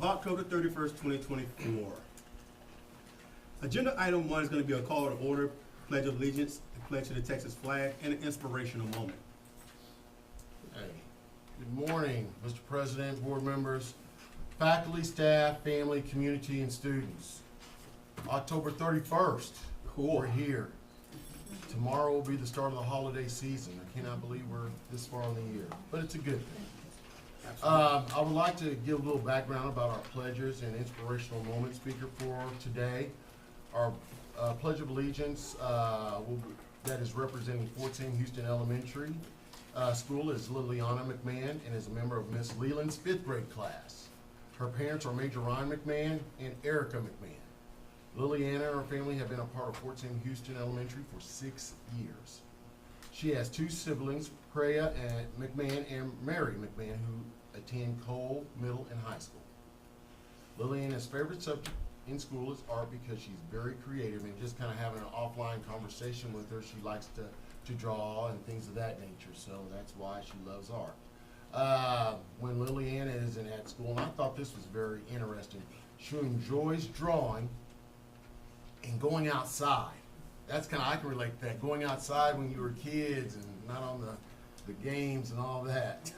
October 31st, 2024. Agenda item 1 is going to be a call to order, pledge of allegiance, a pledge to the Texas flag, and an inspirational moment. Hey, good morning, Mr. President, board members, faculty, staff, family, community, and students. October 31st, we're here. Tomorrow will be the start of the holiday season. I cannot believe we're this far in the year, but it's a good thing. I would like to give a little background about our pledges and inspirational moment speaker for today. Our Pledge of Allegiance that is representing Fort Sam Houston Elementary School is Liliana McMahon and is a member of Miss Leland's 5th grade class. Her parents are Major Ryan McMahon and Erica McMahon. Liliana and her family have been a part of Fort Sam Houston Elementary for 6 years. She has 2 siblings, Preya and McMahon and Mary McMahon, who attend Cole Middle and High School. Liliana's favorite subject in school is art because she's very creative, and just kind of having an offline conversation with her, she likes to draw and things of that nature, so that's why she loves art. When Liliana isn't at school, and I thought this was very interesting, she enjoys drawing and going outside. That's kind of, I can relate to that, going outside when you were kids and not on the games and all that.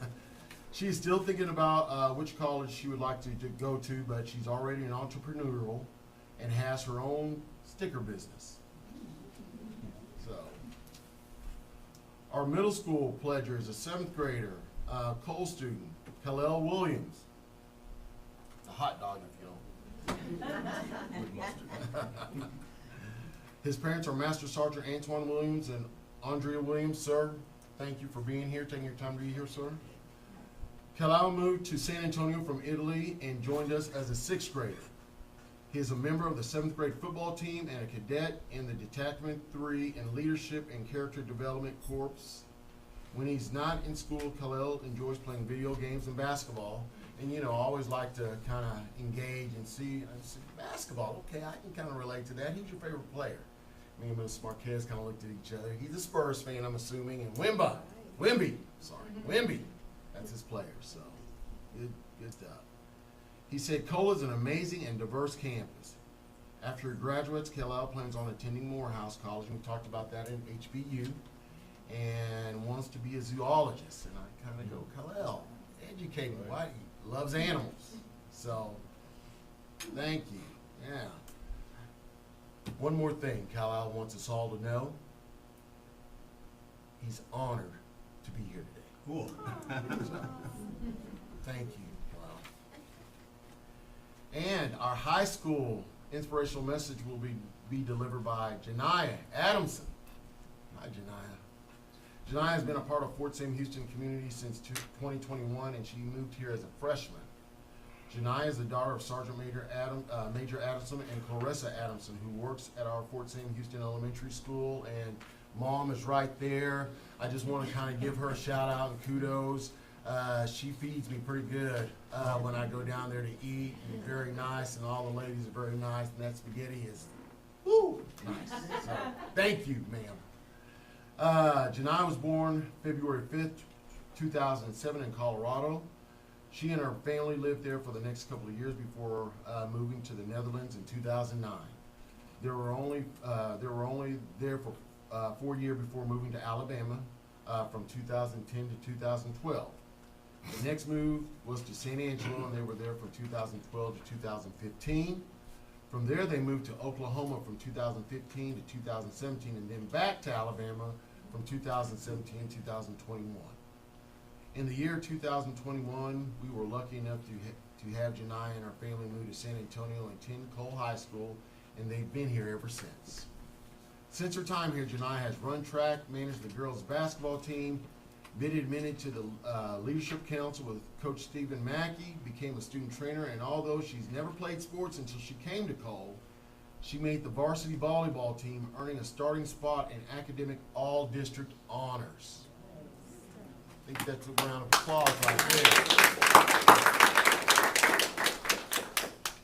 She's still thinking about which college she would like to go to, but she's already an entrepreneurial and has her own sticker business. So, our middle school pledger is a 7th grader, Cole student, Khalil Williams. A hot dog, if you know. With mustard. His parents are Master Sergeant Antoine Williams and Andrea Williams. Sir, thank you for being here, taking your time to be here, sir. Khalil moved to San Antonio from Italy and joined us as a 6th grader. He is a member of the 7th grade football team and a cadet in the Detachment 3 in Leadership and Character Development Corps. When he's not in school, Khalil enjoys playing video games and basketball. And you know, I always like to kind of engage and see basketball. Okay, I can kind of relate to that. Who's your favorite player? Me and Ms. Marquez kind of looked at each other. He's a Spurs fan, I'm assuming, and Wimby, that's his player, so good stuff. He said Cole is an amazing and diverse campus. After he graduates, Khalil plans on attending Morehouse College, and we talked about that in HBU, and wants to be a zoologist. And I kind of go, Khalil, educate me, why? He loves animals. So, thank you, yeah. One more thing Khalil wants us all to know. He's honored to be here today. Cool. Thank you, Khalil. And our high school inspirational message will be delivered by Janiyah Adamson. Hi, Janiyah. Janiyah has been a part of Fort Sam Houston community since 2021, and she moved here as a freshman. Janiyah is the daughter of Sergeant Major Adamson and Clarissa Adamson, who works at our Fort Sam Houston Elementary School, and Mom is right there. I just want to kind of give her a shout out and kudos. She feeds me pretty good when I go down there to eat, and very nice, and all the ladies are very nice, and that spaghetti is, woo, nice. So, thank you, ma'am. Janiyah was born February 5th, 2007 in Colorado. She and her family lived there for the next couple of years before moving to the Netherlands in 2009. They were only there for 4 years before moving to Alabama from 2010 to 2012. The next move was to San Angelo, and they were there from 2012 to 2015. From there, they moved to Oklahoma from 2015 to 2017, and then back to Alabama from 2017 to 2021. In the year 2021, we were lucky enough to have Janiyah and her family move to San Antonio and attend Cole High School, and they've been here ever since. Since her time here, Janiyah has run track, managed the girls' basketball team, been admitted to the Leadership Council with Coach Stephen Mackey, became a student trainer, and although she's never played sports until she came to Cole, she made the varsity volleyball team, earning a starting spot in academic all-district honors. I think that's a round of applause right there.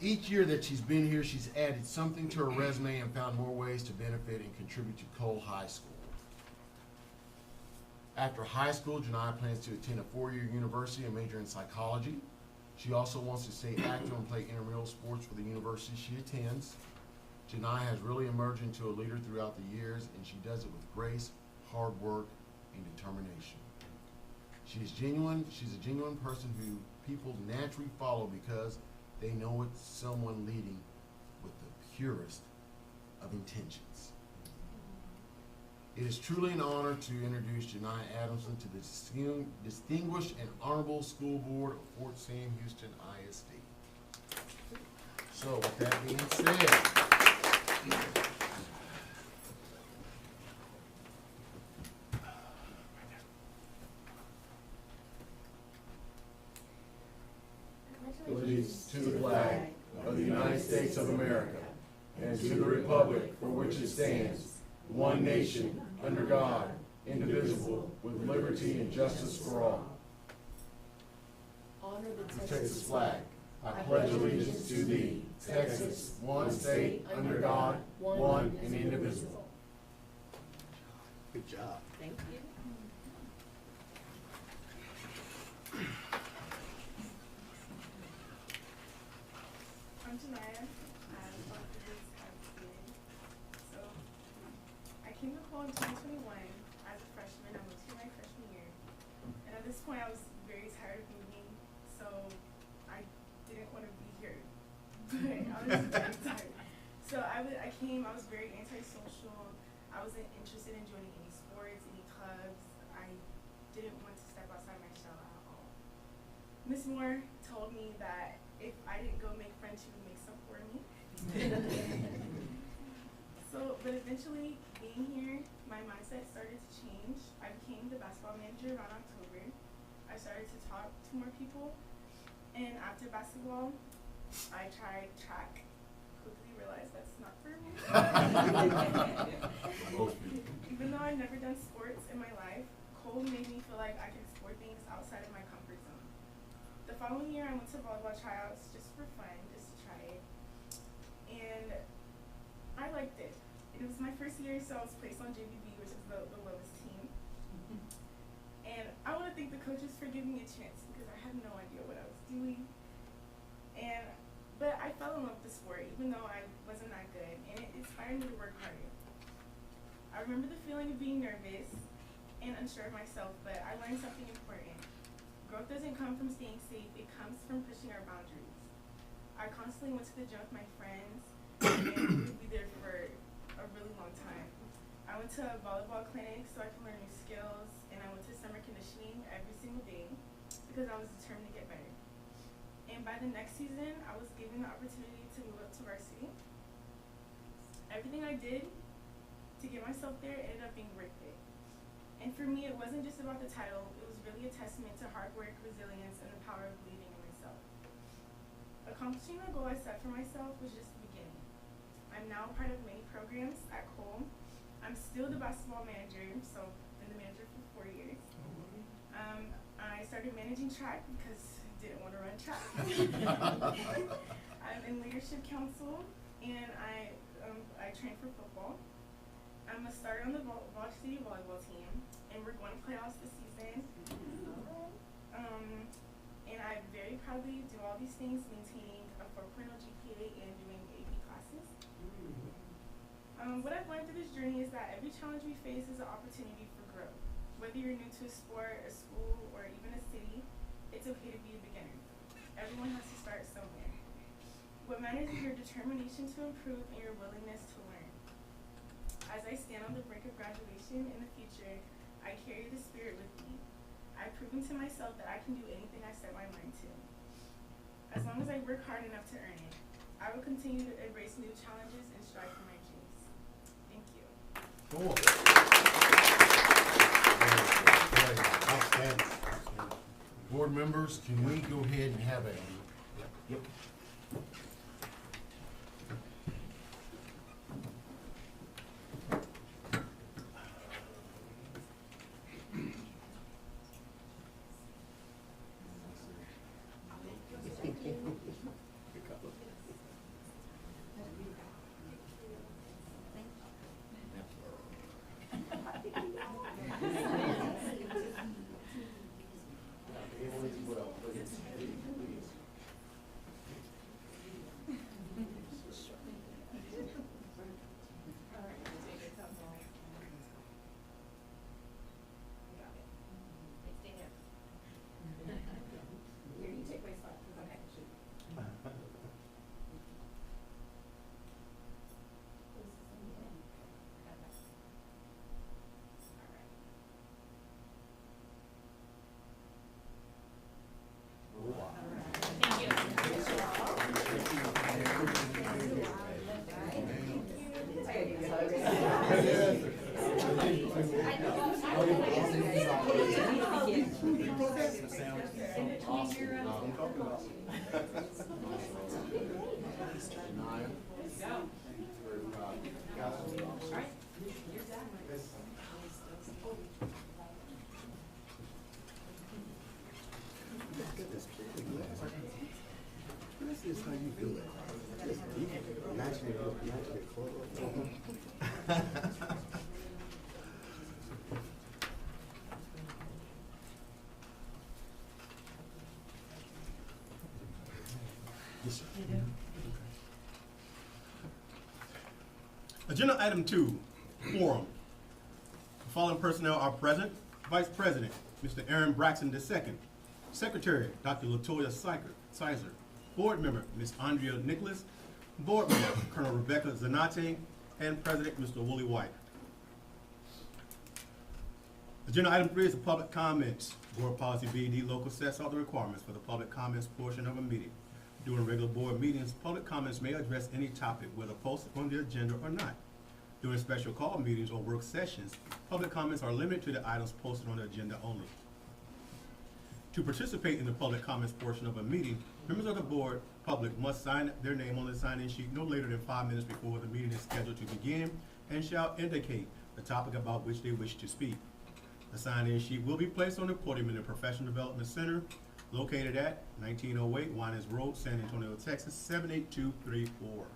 Each year that she's been here, she's added something to her resume and found more ways to benefit and contribute to Cole High School. After high school, Janiyah plans to attend a 4-year university and major in psychology. She also wants to stay active and play intramural sports for the university she attends. Janiyah has really emerged into a leader throughout the years, and she does it with grace, hard work, and determination. She's a genuine person who people naturally follow because they know it's someone leading with the purest of intentions. It is truly an honor to introduce Janiyah Adamson to the distinguished and honorable school board of Fort Sam Houston ISD. So with that being said, allegiance to the flag of the United States of America and to the republic for which it stands, one nation, under God, indivisible, with liberty and justice for all. Honor the Texas flag. I pledge allegiance to thee, Texas, one state, under God, one and indivisible. Good job. Thank you. I'm Janiyah. I'm from FSHISD. So, I came to Cole in 2021 as a freshman. I went to my freshman year. And at this point, I was very tired of moving, so I didn't want to be here. But I was just very tired. So I was very antisocial. I wasn't interested in joining any sports, any clubs. I didn't want to step outside my shell at all. Miss Moore told me that if I didn't go make friends, she would make some for me. But eventually, being here, my mindset started to change. I became the basketball manager around October. I started to talk to more people. And after basketball, I tried track. Quickly realized that's not for me. Even though I've never done sports in my life, Cole made me feel like I could explore things outside of my comfort zone. The following year, I went to volleyball tryouts just for fun, just to try it. And I liked it. It was my first year, so I was placed on JVB, which is the lowest team. And I want to thank the coaches for giving me a chance because I had no idea what I was doing. But I fell in love with the sport, even though I wasn't that good, and it inspired me to work harder. I remember the feeling of being nervous and unsure of myself, but I learned something important. Growth doesn't come from staying safe, it comes from pushing our boundaries. I constantly went to the gym with my friends, and we would be there for a really long time. I went to a volleyball clinic so I could learn new skills, and I went to summer conditioning every single day because I was determined to get better. And by the next season, I was given the opportunity to move up to varsity. Everything I did to get myself there ended up being worth it. And for me, it wasn't just about the title, it was really a testament to hard work, resilience, and the power of believing in myself. Accomplishing the goal I set for myself was just the beginning. I'm now part of many programs at Cole. I'm still the basketball manager, so I've been the manager for 4 years. I started managing track because I didn't want to run track. I'm in leadership council, and I train for football. I'm a starter on the varsity volleyball team, and we're going to playoffs this season. And I very proudly do all these things, maintaining a 4.0 GPA and doing AP classes. What I've learned through this journey is that every challenge we face is an opportunity for growth. Whether you're new to a sport, a school, or even a city, it's okay to be a beginner. Everyone has to start somewhere. What matters is your determination to improve and your willingness to learn. As I stand on the brink of graduation in the future, I carry the spirit with me. I've proven to myself that I can do anything I set my mind to. As long as I work hard enough to earn it, I will continue to embrace new challenges and strive for my dreams. Thank you. Cool. Outstanding. Board members, can we go ahead and have a? Yep. I'm talking about. Janaya. This is how you do it. Yes, sir. Agenda item 2, quorum. The following personnel are present. Vice President, Mr. Aaron Braxton II. Secretary, Dr. Latoya Sizer. Board member, Ms. Andrea Nicholas. Board member, Colonel Rebecca Zanate. And President, Mr. Woolley White. Agenda item 3 is the public comments. Board policy BD local sets out the requirements for the public comments portion of a meeting. During regular board meetings, public comments may address any topic, whether posted on the agenda or not. During special call meetings or work sessions, public comments are limited to the items posted on the agenda only. To participate in the public comments portion of a meeting, members of the board public must sign their name on the sign-in sheet no later than 5 minutes before the meeting is scheduled to begin and shall indicate the topic about which they wish to speak. The sign-in sheet will be placed on the podium in the Professional Development Center located at 1908 Winans Road, San Antonio, Texas, 78234.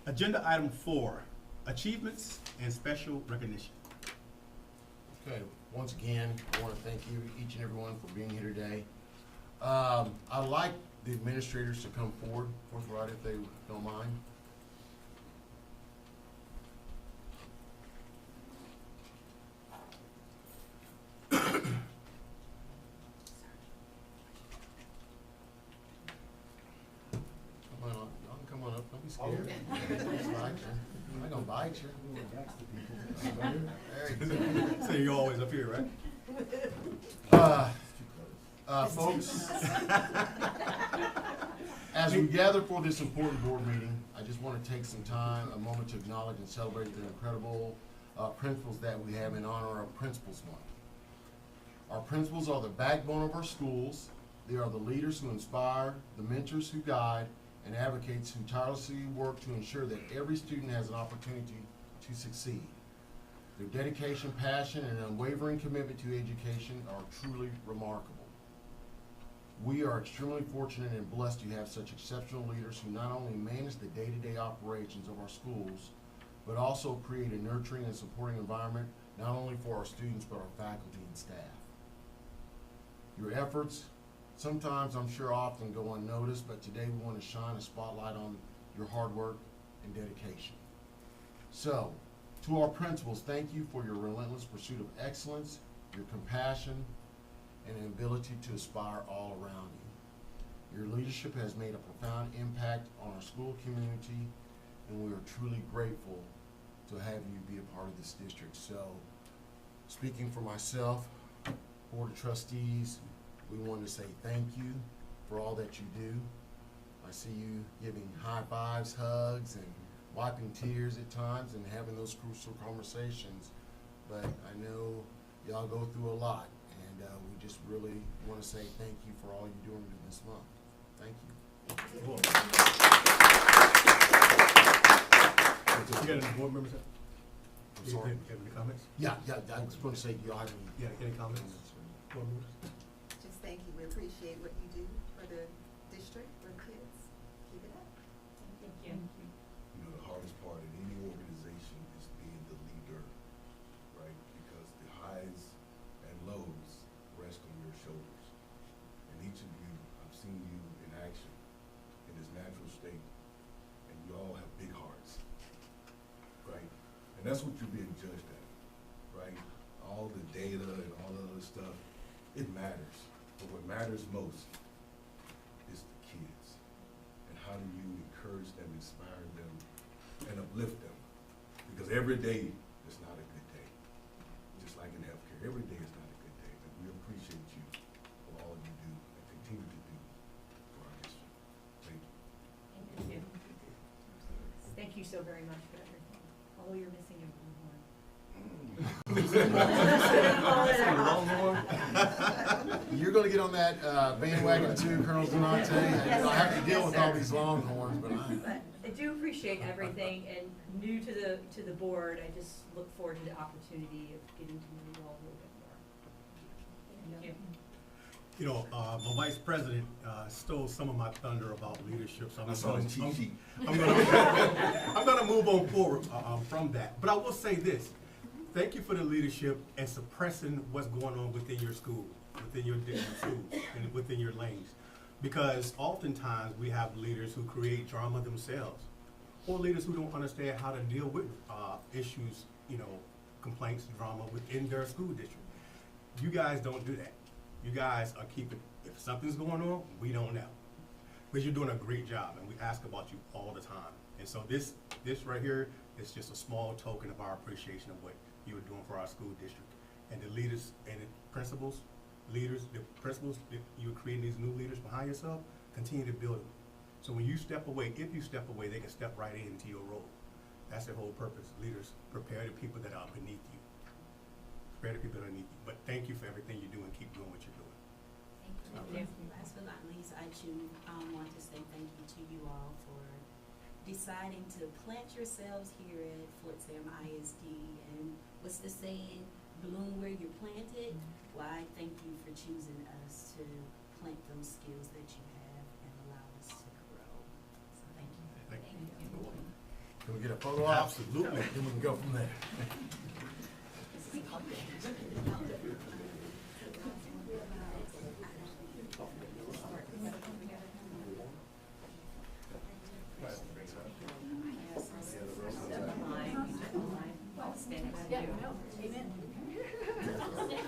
Agenda item 4, achievements and special recognition. Okay, once again, I want to thank you, each and everyone, for being here today. I'd like the administrators to come forward, forthright, if they don't mind. Come on up, y'all can come on up, don't be scared. I'm not gonna bite you. There you go. So you're always up here, right? Folks, as we gather for this important board meeting, I just want to take some time, a moment to acknowledge and celebrate the incredible principals that we have in honor of Principals Month. Our principals are the backbone of our schools. They are the leaders who inspire, the mentors who guide, and advocates who tirelessly work to ensure that every student has an opportunity to succeed. Their dedication, passion, and unwavering commitment to education are truly remarkable. We are extremely fortunate and blessed to have such exceptional leaders who not only manage the day-to-day operations of our schools, but also create a nurturing and supporting environment not only for our students, but our faculty and staff. Your efforts, sometimes I'm sure often go unnoticed, but today we want to shine a spotlight on your hard work and dedication. So, to our principals, thank you for your relentless pursuit of excellence, your compassion, and an ability to inspire all around you. Your leadership has made a profound impact on our school community, and we are truly grateful to have you be a part of this district. So, speaking for myself, Board of Trustees, we want to say thank you for all that you do. I see you giving high fives, hugs, and wiping tears at times and having those crucial conversations. But I know y'all go through a lot, and we just really want to say thank you for all you're doing this month. Thank you. You got any board members? I'm sorry. Have any comments? Yeah, I was going to say, y'all have any? Yeah, any comments? Board members? Just thank you. We appreciate what you do for the district, for the kids. Keep it up. Thank you. You know, the hardest part in any organization is being the leader, right? Because the highs and lows rest on your shoulders. And each of you, I've seen you in action in this natural state, and you all have big hearts, right? And that's what you're being judged at, right? All the data and all the other stuff, it matters. But what matters most is the kids. And how do you encourage them, inspire them, and uplift them? Because every day is not a good day. Just like in healthcare, every day is not a good day. But we appreciate you for all you do and continue to do for our district. Thank you. Thank you. Thank you so very much for everything. Although you're missing your blue horn. You're gonna get on that bandwagon too, Colonel Donate. Yes, I have to sir. deal Yes, with sir. all these longhorns, but But I do appreciate everything, and new to the board, I just look forward to the opportunity of getting to know you all a little bit more. Thank you. You know, my vice president stole some of my thunder about leadership, so That's on his cheat sheet. I'm gonna move on forward from that. But I will say this, thank you for the leadership and suppressing what's going on within your school, within your different schools, and within your lanes. Because oftentimes, we have leaders who create drama themselves, or leaders who don't understand how to deal with issues, you know, complaints, drama within their school district. You guys don't do that. You guys are keeping, if something's going on, we don't know. But you're doing a great job, and we ask about you all the time. And so this right here is just a small token of our appreciation of what you are doing for our school district. And the leaders and the principals, the principals, that you're creating these new leaders behind yourself, continue to build them. So when you step away, if you step away, they can step right into your role. That's their whole purpose. Leaders, prepare the people that are beneath you. Prepare the people that are beneath you. But thank you for everything you do and keep doing what you're doing. Thank you. Last but not least, I too want to say thank you to you all for deciding to plant yourselves here at Fort Sam ISD. And what's the saying? Bloom where you're planted. Well, I thank you for choosing us to plant those skills that you have and allow us to grow. So thank you. Thank you. can we get a photo op? Absolutely. Then we can go from there.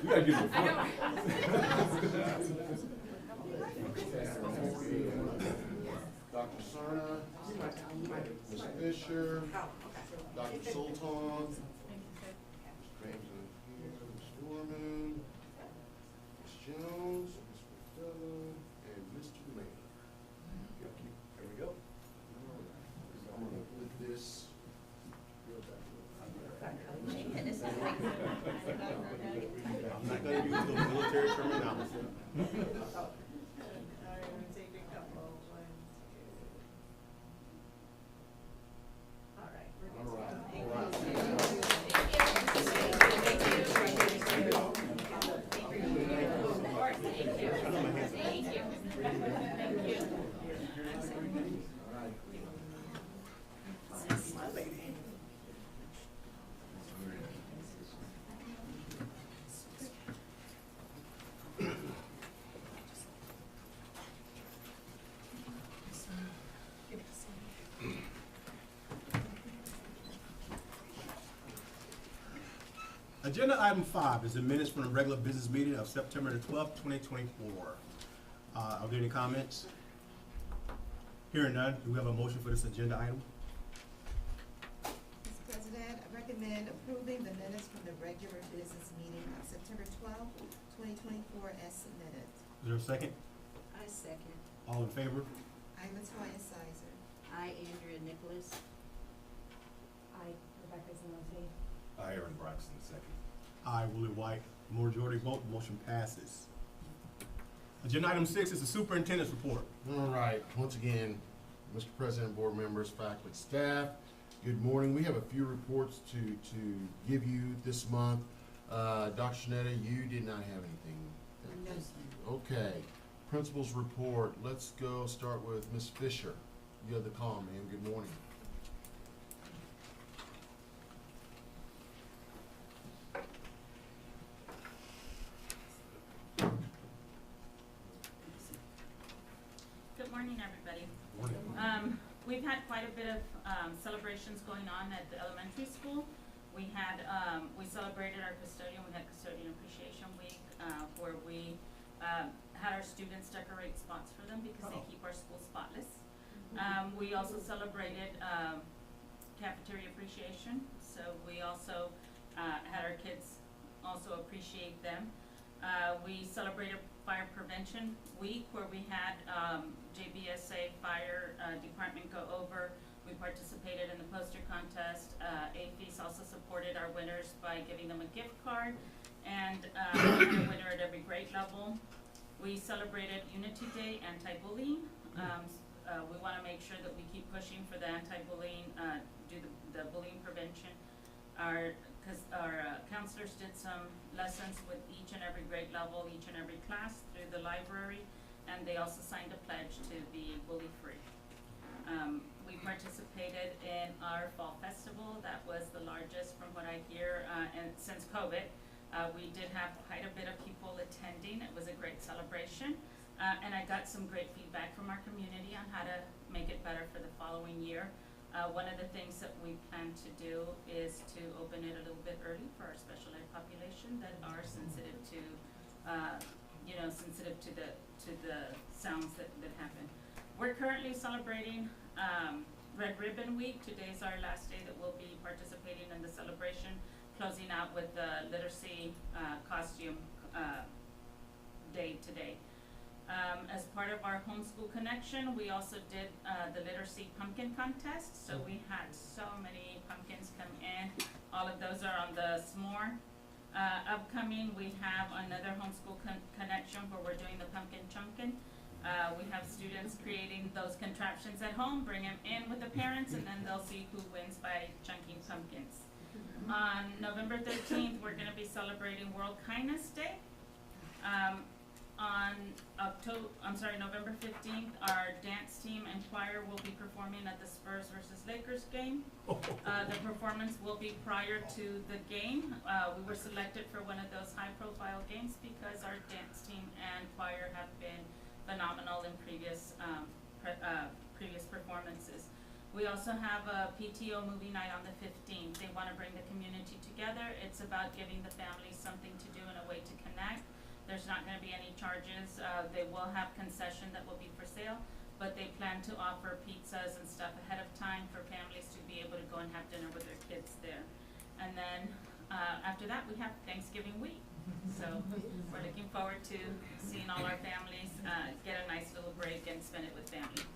You gotta get to the front. Dr. Serna, Ms. Fisher, Dr. Sultan, Ms. James here, Ms. Foreman, Ms. Jones, Ms. Rotella, and Mr. Mayor. There we go. I'm gonna put this. I'm not gonna use the military terminology. All right. Agenda item 5 is the minutes from the regular business meeting of September the 12th, 2024. Are there any comments? Hearing none, do we have a motion for this agenda item? Mr. President, I recommend approving the minutes from the regular business meeting of September 12th, 2024 as submitted. Is there a second? I second. All in favor? I, Latoya Sizer. I, Andrea Nicholas. I, Rebecca Zanotti. Aaron Braxton, second. Aye, Willie White. Majority vote, motion passes. Agenda item 6 is the superintendent's report. All right, once again, Mr. President, board members, faculty, staff, good morning. We have a few reports to give you this month. Dr. Shanetta, you did not have anything. No, sir. Okay, principal's report. Let's go start with Ms. Fisher. You have the call, ma'am. Good morning. Good morning, everybody. We've had quite a bit of celebrations going on at the elementary school. We celebrated our custodian. We had Custodian Appreciation Week where we had our students decorate spots for them because they keep our school spotless. We also celebrated cafeteria appreciation, so we also had our kids also appreciate them. We celebrated Fire Prevention Week where we had JBSA Fire Department go over. We participated in the poster contest. AFES also supported our winners by giving them a gift card. and we had a winner at every grade level. We celebrated Unity Day, anti-bullying. We want to make sure that we keep pushing for the anti-bullying, do the bullying prevention. Our counselors did some lessons with each and every grade level, each and every class through the library, and they also signed a pledge to be bully-free. We participated in our fall festival. That was the largest from what I hear, and since COVID. We did have quite a bit of people attending. It was a great celebration. And I got some great feedback from our community on how to make it better for the following year. One of the things that we plan to do is to open it a little bit early for our special ed population that are sensitive to, sensitive to the sounds that happen. We're currently celebrating Red Ribbon Week. Today's our last day that we'll be participating in the celebration, closing out with the literacy costume day today. As part of our homeschool connection, we also did the literacy pumpkin contest. So we had so many pumpkins come in. All of those are on the s'more. Upcoming, we have another homeschool connection where we're doing the pumpkin chunkin'. We have students creating those contraptions at home, bring them in with the parents, and then they'll see who wins by chunking pumpkins. On November 13th, we're going to be celebrating World Kindness Day. On November 15th, our dance team and choir will be performing at the Spurs versus Lakers game. The performance will be prior to the game. We were selected for one of those high-profile games because our dance team and choir have been phenomenal in previous performances. We also have a PTO movie night on the 15th. They want to bring the community together. It's about giving the families something to do and a way to connect. There's not going to be any charges. They will have concession that will be for sale, but they plan to offer pizzas and stuff ahead of time for families to be able to go and have dinner with their kids there. And then after that, we have Thanksgiving week. So we're looking forward to seeing all our families get a nice little break and spend it with family.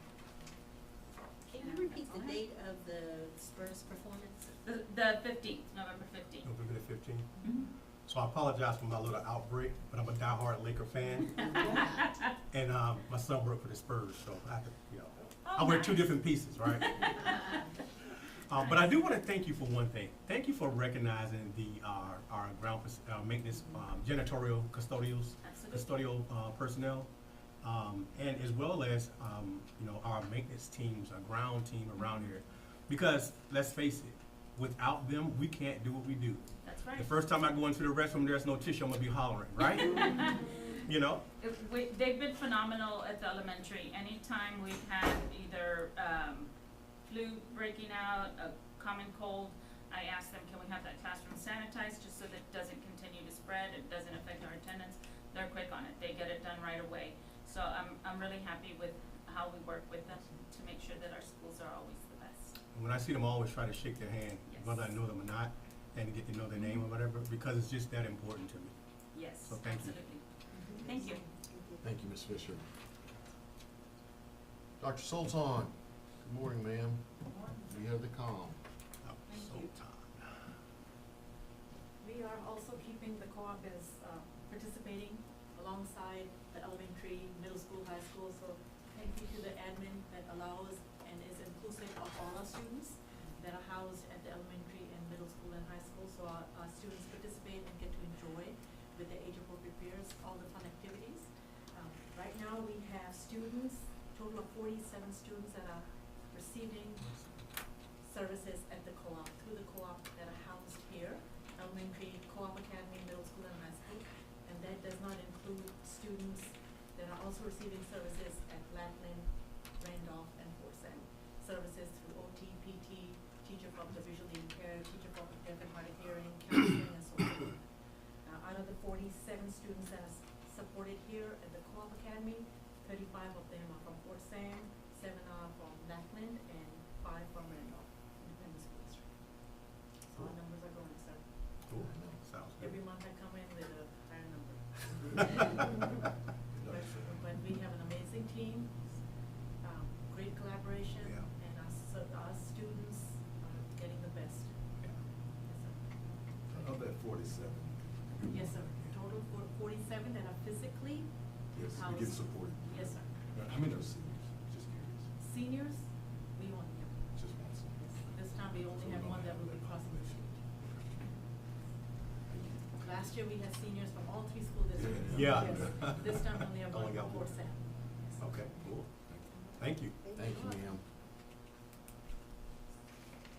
Can you repeat the date of the Spurs performance? The 15th, November 15th. November the 15th. Mm-hmm. So I apologize for my little outbreak, but I'm a diehard Laker fan. And my son worked for the Spurs, so I have to, I wear two different pieces, right? But I do want to thank you for one thing. Thank you for recognizing our ground maintenance, janitorial custodial personnel, and as well as our maintenance teams, our ground team around here. Because let's face it, without them, we can't do what we do. That's right. The first time I go into the restroom, there's no tissue, I'm gonna be hollering, right? They've been phenomenal at the elementary. Anytime we've had either flu breaking out, a common cold, I ask them, can we have that classroom sanitized just so that it doesn't continue to spread, it doesn't affect our attendance. They're quick on it. They get it done right away. So I'm really happy with how we work with them to make sure that our schools are always the best. When I see them, I always try to shake their hand, Yes. whether I know them or not, and get to know their name or whatever, because it's just that important to me. Yes, So thank you. absolutely. Thank you. Thank you, Ms. Fisher. Dr. Sultan, good morning, ma'am. We have the calm. We are also keeping the co-op is participating alongside the elementary, middle school, high school. So thank you to the admin that allows and is inclusive of all our students that are housed at the elementary and middle school and high school. So our students participate and get to enjoy with the age-appropriate peers all the fun activities. Right now we have students, total of 47 students that are receiving services at the co-op, through the co-op that are housed here, elementary, co-op academy, middle school and high school. And that does not include students that are also receiving services at Lackland, Randolph, and Fort Sam. Services through OT, PT, teacher for the visually impaired, teacher for the deaf and hard of hearing, counseling, and so forth. Out of the 47 students that are supported here at the co-op academy, 35 of them are from Fort Sam, 7 are from Lackland, and 5 from Randolph Independent School District. So our numbers are growing, sir. Cool. Sounds good. Every month I come in with a higher number. But we have an amazing team, great collaboration, Yeah. and our students are getting the best. Yeah. Yes, sir. Of that 47, Yes, sir. How many are seniors? Just curious. Seniors, we only have, Just one senior. this time we only have one that will be crossing the street. Last year, we had seniors from all 3 school districts. Yeah. Yes. This time, we only have one Only got from one. Fort Sam. Okay, cool. Thank you. Thank you, ma'am.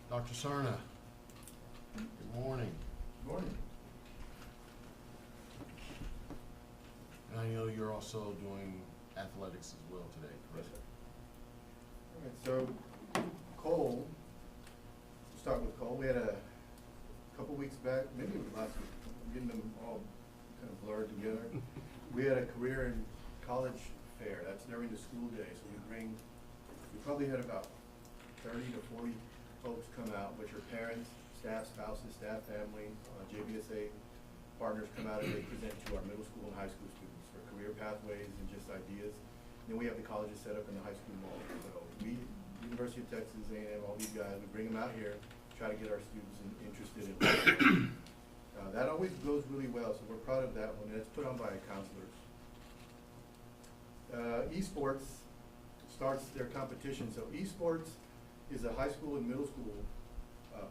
Dr. Serna, good morning. Morning. And I know you're also doing athletics as well today, correct? All right, so Cole, we'll start with Cole. We had a couple weeks back, maybe it was last week, I'm getting them all kind of blurred together. We had a career in college fair. That's during the school day. So we probably had about 30 to 40 folks come out, which are parents, staff, spouses, staff, family, JBSA partners come out and they present to our middle school and high school students for career pathways and just ideas. And then we have the colleges set up in the high school mall. So we, University of Texas, A&M, all these guys, we bring them out here, try to get our students interested in that always goes really well, so we're proud of that one, and it's put on by counselors. Esports starts their competition. So esports is a high school and middle school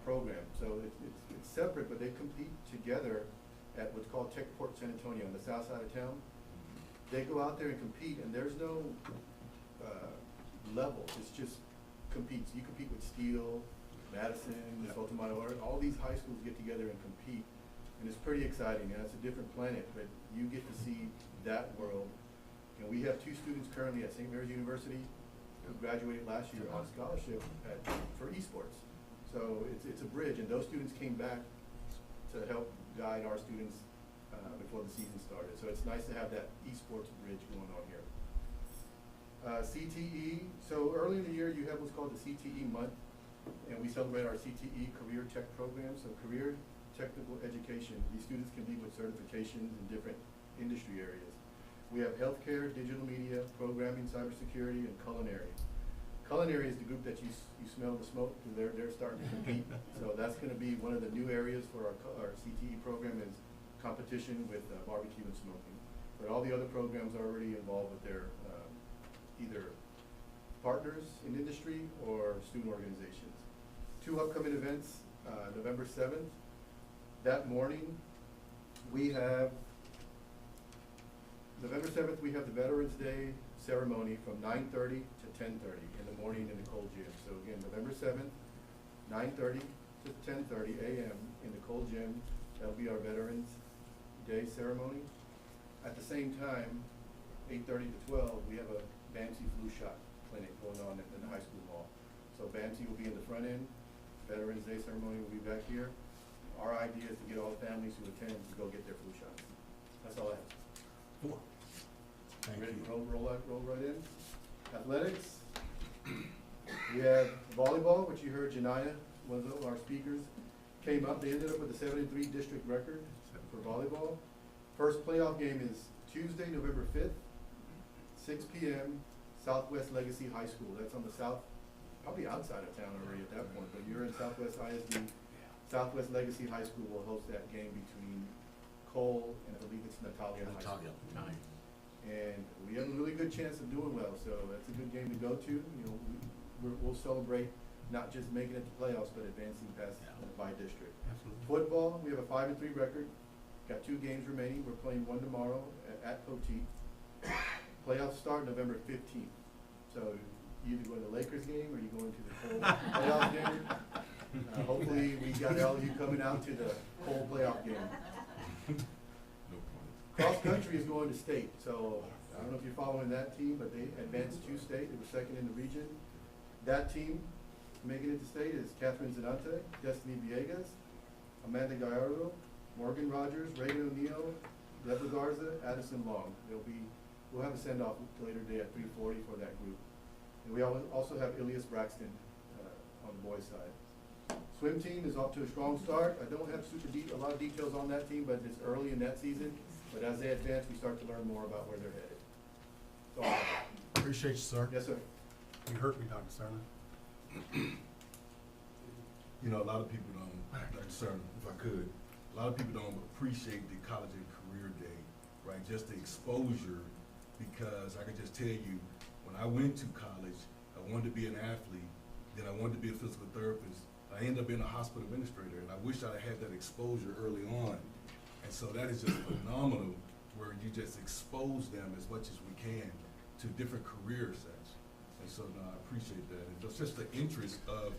program. So it's separate, but they compete together at what's called Techport San Antonio on the south side of town. They go out there and compete, and there's no levels. It's just competes. You compete with Steele, Madison, Sotomayor. All these high schools get together and compete, and it's pretty exciting. And it's a different planet, but you get to see that world. And we have 2 students currently at St. Mary's University who graduated last year on scholarship for esports. So it's a bridge, and those students came back to help guide our students before the season started. So it's nice to have that esports bridge going on here. CTE, so early in the year you have what's called the CTE month, and we celebrate our CTE career tech program. So career technical education, these students can leave with certifications in different industry areas. We have healthcare, digital media, programming, cybersecurity, and culinary. Culinary is the group that you smell the smoke, because they're starting to compete. So that's going to be one of the new areas for our CTE program is competition with barbecue and smoking. But all the other programs are already involved with their either partners in industry or student organizations. 2 upcoming events, November 7th. That morning, we have November 7th, we have the Veterans Day ceremony from 9:30 to 10:30 in the morning in the Cole Gym. So again, November 7th, 9:30 to 10:30 a.m. in the Cole Gym. That'll be our Veterans Day ceremony. At the same time, 8:30 to 12, we have a BAMC flu shot clinic going on in the high school mall. So BAMC will be in the front end. Veterans Day ceremony will be back here. Our idea is to get all the families who attend to go get their flu shots. That's all I have. Cool. Thank Ready you. to roll right in? Athletics. We have volleyball, which you heard Janaya, one of our speakers, came up. They ended up with a 7-3 district record for volleyball. First playoff game is Tuesday, November 5th, 6 p.m., Southwest Legacy High School. That's on the south, probably outside of town already at that point, but you're in Southwest ISD. Southwest Legacy High School will host that game between Cole and I believe it's Natalia High School. Nice. And we have a really good chance of doing well, so that's a good game to go to. You know, we'll celebrate not just making it to playoffs, but advancing past by district. Absolutely. Football, we have a 5-3 record. Got 2 games remaining. We're playing one tomorrow at Poteet. Playoffs start November 15th. So you either going to the Lakers game or you going to the Cole playoff game. Hopefully we got all of you coming out to the Cole playoff game. No point. Cross country is going to state, so I don't know if you're following that team, but they advanced to state. They were second in the region. That team making it to state is Catherine Zenante, Destiny Villegas, Amanda Gallardo, Morgan Rogers, Reagan O'Neill, Deborah Garza, Addison Long. We'll have a send-off later today at 3:40 for that group. And we also have Ilias Braxton on the boys' side. Swim team is off to a strong start. I don't have a lot of details on that team, but it's early in that season. But as they advance, we start to learn more about where they're headed. So, Appreciate you, sir. yes, sir. You hurt me, Dr. Serna. You know, a lot of people don't, Dr. Cerner, if I could, a lot of people don't appreciate the College and Career Day, right? Just the exposure, because I can just tell you, when When I went to college, I wanted to be an athlete, then I wanted to be a physical therapist. I ended up being a hospital administrator, and I wish I had that exposure early on. And so that is just phenomenal, where you just expose them as much as we can to different career sets. And so, no, I appreciate that. And just the interest of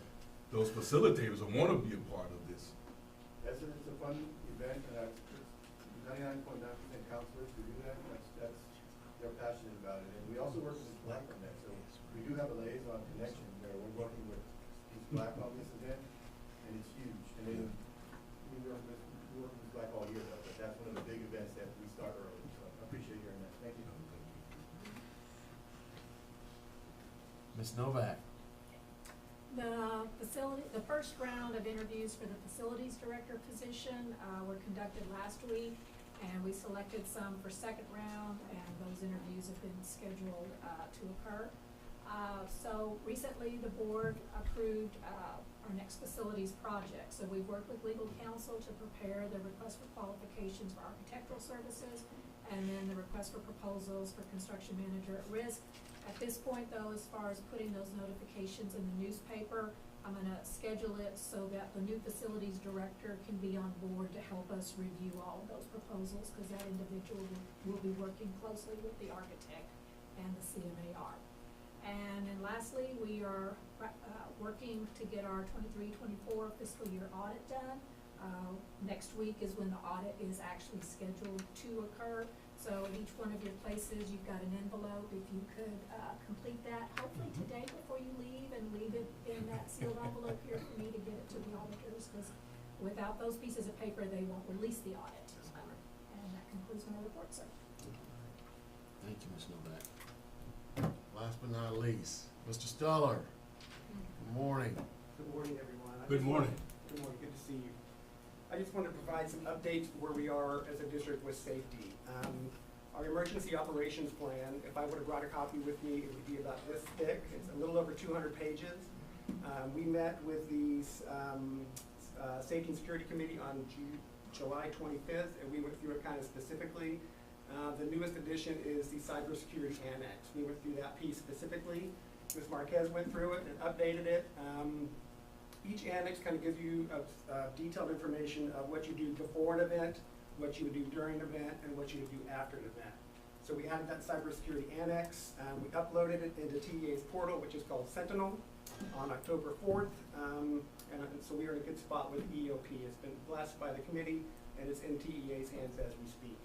those facilitators who want to be a part of this. It's a fun event, 99.9% counselors who do that, they're passionate about it. And we also work with Black on that, so we do have a liaison connection where we're working with Black on this event, and it's huge. And then we work with Black all year though, but that's one of the big events that we start early, so I appreciate hearing that. Thank you. Ms. Novak. The first round of interviews for the facilities director position were conducted last week, and we selected some for second round, and those interviews have been scheduled to occur. So recently, the board approved our next facilities project. So we've worked with legal counsel to prepare the request for qualifications for architectural services, and then the request for proposals for construction manager at risk. At this point, though, as far as putting those notifications in the newspaper, I'm gonna schedule it so that the new facilities director can be on board to help us review all of those proposals, because that individual will be working closely with the architect and the CMAR. And then lastly, we are working to get our 23-24 fiscal year audit done. Next week is when the audit is actually scheduled to occur. So at each one of your places, you've got an envelope. If you could complete that, hopefully today before you leave, and leave it in that sealed envelope here for me to get it to the auditors, because without those pieces of paper, they won't release the audit. And that concludes my report, sir. Thank you, Ms. Novak. Last but not least, Mr. Steller. Good morning. Good morning, everyone. Good morning. Good morning, good to see you. I just wanted to provide some updates where we are as a district with safety. Our emergency operations plan, if I would have brought a copy with me, it would be about this thick. It's a little over 200 pages. We met with the Safety and Security Committee on July 25th, and we went through it kind of specifically. The newest addition is the cybersecurity annex. We went through that piece specifically. Ms. Marquez went through it and updated it. Each annex kind of gives you detailed information of what you do before an event, what you would do during an event, and what you would do after an event. So we added that cybersecurity annex. We uploaded it into TEA's portal, which is called Sentinel, on October 4th. And so we are in a good spot with EOP. It's been blessed by the committee, and it's in TEA's hands as we speak.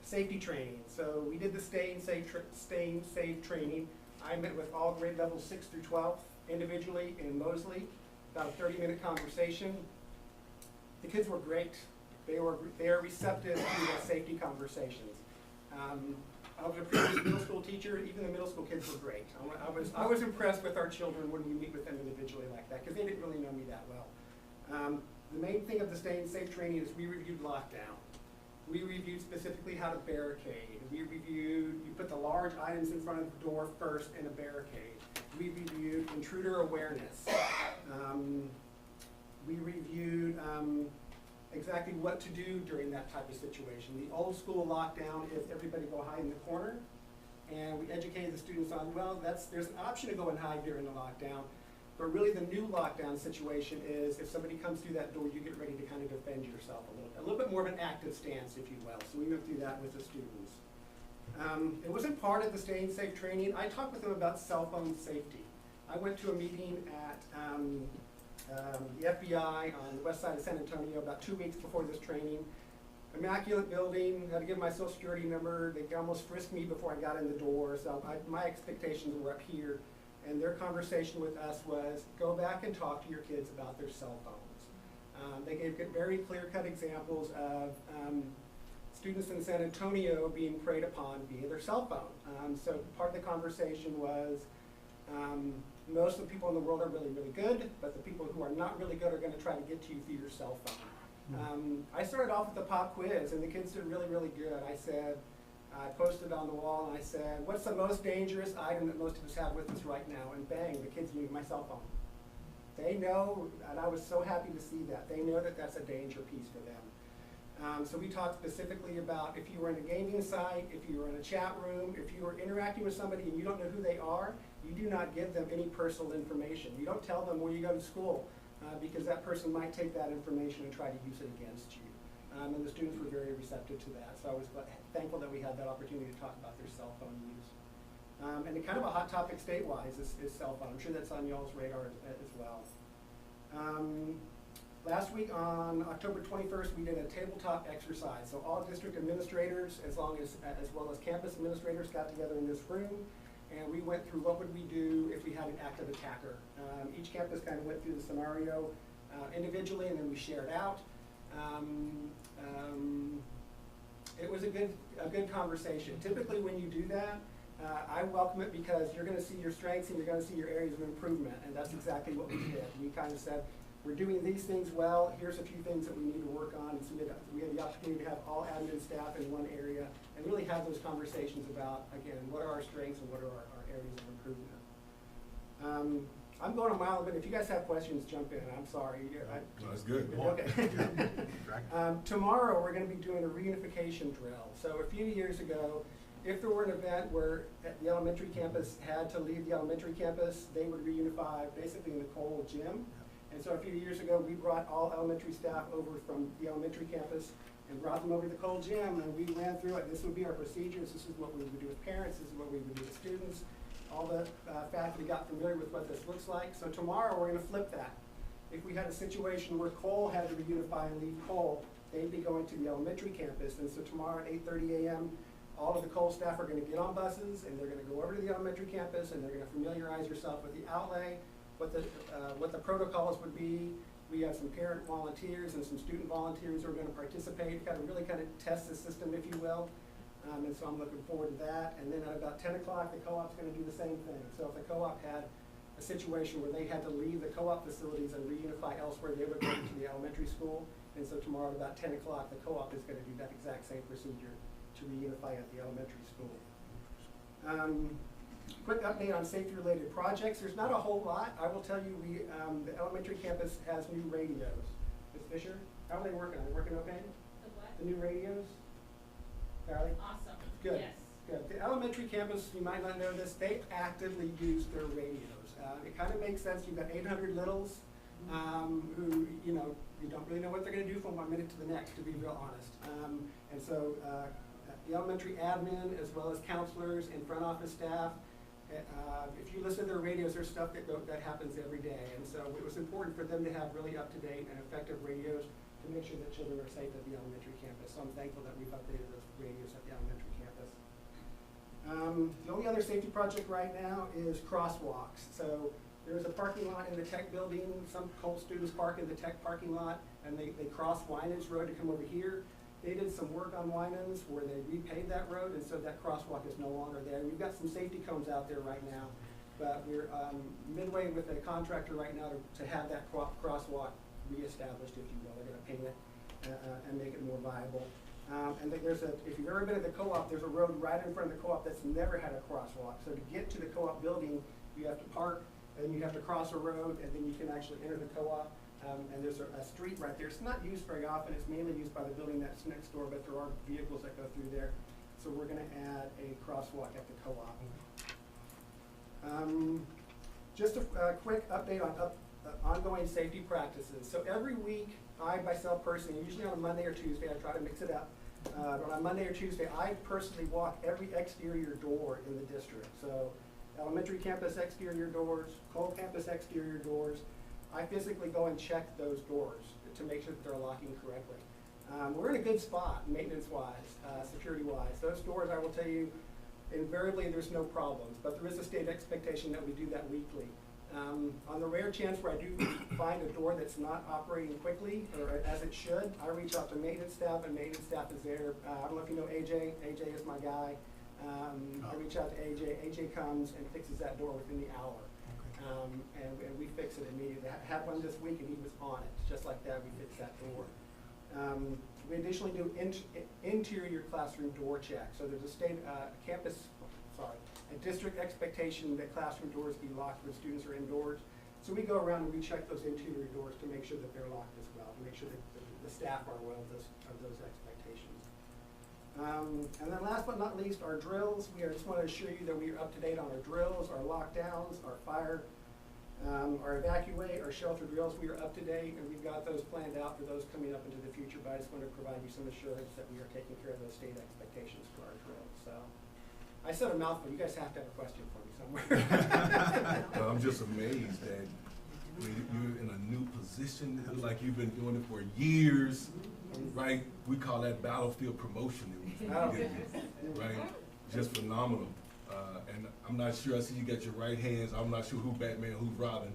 Safety training. So we did the staying safe training. I met with all grade levels 6 through 12 individually in Mosley, about a 30-minute conversation. The kids were great. They are receptive to the safety conversations. I was a previous middle school teacher. Even the middle school kids were great. I was impressed with our children when we meet with them individually like that, because they didn't really know me that well. The main thing of the staying safe training is we reviewed lockdown. We reviewed specifically how to barricade. We reviewed, you put the large items in front of the door first in a barricade. We reviewed intruder awareness. We reviewed exactly what to do during that type of situation. The old school lockdown is everybody go hide in the corner, and we educated the students on, well, there's an option to go and hide during the lockdown, but really the new lockdown situation is if somebody comes through that door, you get ready to kind of defend yourself a little bit more of an active stance, if you will. So we went through that with the students. It wasn't part of the staying safe training. I talked with them about cell phone safety. I went to a meeting at the FBI on the west side of San Antonio about 2 weeks before this training. Immaculate building, had to give my social security number. They almost frisked me before I got in the door, so my expectations were up here. And their conversation with us was, go back and talk to your kids about their cell phones. They gave very clear-cut examples of students in San Antonio being preyed upon via their cell phone. So part of the conversation was, most of the people in the world are really, really good, but the people who are not really good are going to try to get to you through your cell phone. I started off with the pop quiz, and the kids did really, really good. I posted on the wall, and I said, what's the most dangerous item that most of us have with us right now? And bang, the kids knew my cell phone. They know, and I was so happy to see that. They know that that's a danger piece for them. So we talked specifically about if you were in a gaming site, if you were in a chat room, if you were interacting with somebody and you don't know who they are, you do not give them any personal information. You don't tell them where you go to school, because that person might take that information and try to use it against you. And the students were very receptive to that. So I was thankful that we had that opportunity to talk about their cell phone use. And kind of a hot topic state-wise is cell phone. I'm sure that's on y'all's radar as well. Last week on October 21st, we did a tabletop exercise. So all district administrators, as well as campus administrators, got together in this room, and we went through what would we do if we had an active attacker. Each campus kind of went through the scenario individually, and then we shared out. It was a good conversation. Typically, when you do that, I welcome it because you're going to see your strengths and you're going to see your areas of improvement, and that's exactly what we did. We kind of said, we're doing these things well, here's a few things that we need to work on. And so we had the opportunity to have all admin staff in one area and really have those conversations about, again, what are our strengths and what are our areas of improvement. I'm going a mile a minute. If you guys have questions, jump in. I'm sorry. No, that's good. Okay. Tomorrow we're going to be doing a reunification drill. So a few years ago, if there were an event where the elementary campus had to leave the elementary campus, they would reunify basically in the Cole gym. And so a few years ago, we brought all elementary staff over from the elementary campus and brought them over to the Cole gym, and we ran through it. This would be our procedures. This is what we would do with parents. This is what we would do with students. All the faculty got familiar with what this looks like. So tomorrow, we're going to flip that. If we had a situation where Cole had to reunify and leave Cole, they'd be going to the elementary campus. And so tomorrow at 8:30 a.m., all of the Cole staff are going to get on buses, and they're going to go over to the elementary campus, and they're going to familiarize yourself with the outlay, what the protocols would be. We have some parent volunteers and some student volunteers who are going to participate, kind of test the system, if you will. And so I'm looking forward to that. And then at about 10 o'clock, the co-op's going to do the same thing. So if the co-op had a situation where they had to leave the co-op facilities and reunify elsewhere, they would go to the elementary school. And so tomorrow at about 10 o'clock, the co-op is going to do that exact same procedure to reunify at the elementary school. Quick update on safety-related projects. There's not a whole lot. I will tell you, the elementary campus has new radios. Ms. Fisher, how are they working? Are they working okay? The what? The new radios? Carly? Awesome. Good. Yes. Good. The elementary campus, you might not know this, they actively use their radios. It kind of makes sense. You've got 800 littles who, you don't really know what they're going to do from one minute to the next, to be real honest. And so the elementary admin, as well as counselors and front office staff, if you listen to their radios, there's stuff that happens every day. And so it was important for them to have really up-to-date and effective radios to make sure that children are safe at the elementary campus. So I'm thankful that we've updated those radios at the elementary campus. The only other safety project right now is crosswalks. So there's a parking lot in the tech building. Some Cole students park in the tech parking lot, and they cross Winans Road to come over here. They did some work on Winans where they repaved that road, and so that crosswalk is no longer there. We've got some safety cones out there right now, but we're midway with a contractor right now to have that crosswalk reestablished, if you will. They're going to paint it and make it more viable. And if you've ever been at the co-op, there's a road right in front of the co-op that's never had a crosswalk. So to get to the co-op building, you have to park, and you have to cross a road, and then you can actually enter the co-op. And there's a street right there. It's not used very often. It's mainly used by the building that's next door, but there are vehicles that go through there. So we're going to add a crosswalk at the co-op. Just a quick update on ongoing safety practices. So every week, I myself personally, usually on a Monday or Tuesday, I try to mix it up. But on Monday or Tuesday, I personally walk every exterior door in the district. So elementary campus exterior doors, Cole campus exterior doors. I physically go and check those doors to make sure that they're locking correctly. We're in a good spot, maintenance-wise, security-wise. Those doors, I will tell you, invariably there's no problems, but there is a state expectation that we do that weekly. On the rare chance where I do find a door that's not operating quickly, or as it should, I reach out to maintenance staff, and maintenance staff is there. I don't know if you know AJ. AJ is my guy. I reach out to AJ. AJ comes and fixes that door within the hour. And we fix it immediately. I had one this week and he was on it. Just like that, we fix that door. We additionally do interior classroom door checks. So there's a district expectation that classroom doors be locked when students are indoors. So we go around and we check those interior doors to make sure that they're locked as well, to make sure that the staff are aware of those expectations. And then last but not least, our drills. Just want to assure you that we are up to date on our drills, our lockdowns, our fire, our evacuate, our shelter drills. We are up to date, and we've got those planned out for those coming up into the future, but I just want to provide you some assurance that we are taking care of those state expectations for our drills. So I said a mouthful. You guys have to have a question for me somewhere. Well, I'm just amazed that you're in a new position, like you've been doing it for years, right? We call that battlefield promotion, right? Just phenomenal. And I'm not sure, I see you got your right hands, I'm not sure who Batman, who's Robin.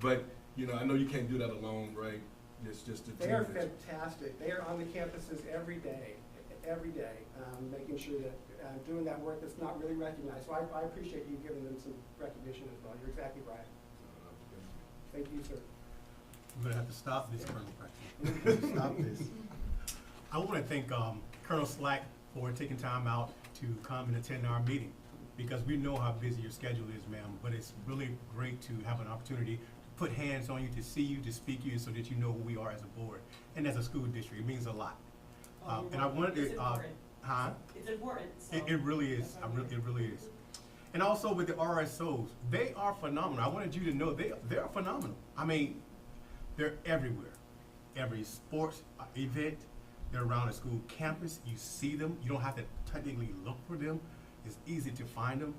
But, you know, I know you can't do that alone, right? It's just a team. They are fantastic. They are on the campuses every day, making sure that doing that work that's not really recognized. So I appreciate you giving them some recognition as well. You're exactly right. Thank you, sir. I'm gonna have to stop this, Colonel Braxton. Stop this. I want to thank Colonel Slack for taking time out to come and attend our meeting, because we know how busy your schedule is, ma'am, but it's really great to have an opportunity to put hands on you, to see you, to speak to you, so that you know who we are as a board and as a school district. It means a lot. And I wanted to, It's important. It's important, so. It really is. It really is. And also with the RSOs, they are phenomenal. I wanted you to know they are phenomenal. I mean, they're everywhere. Every sports event, they're around the school campus. You see them. You don't have to technically look for them. It's easy to find them.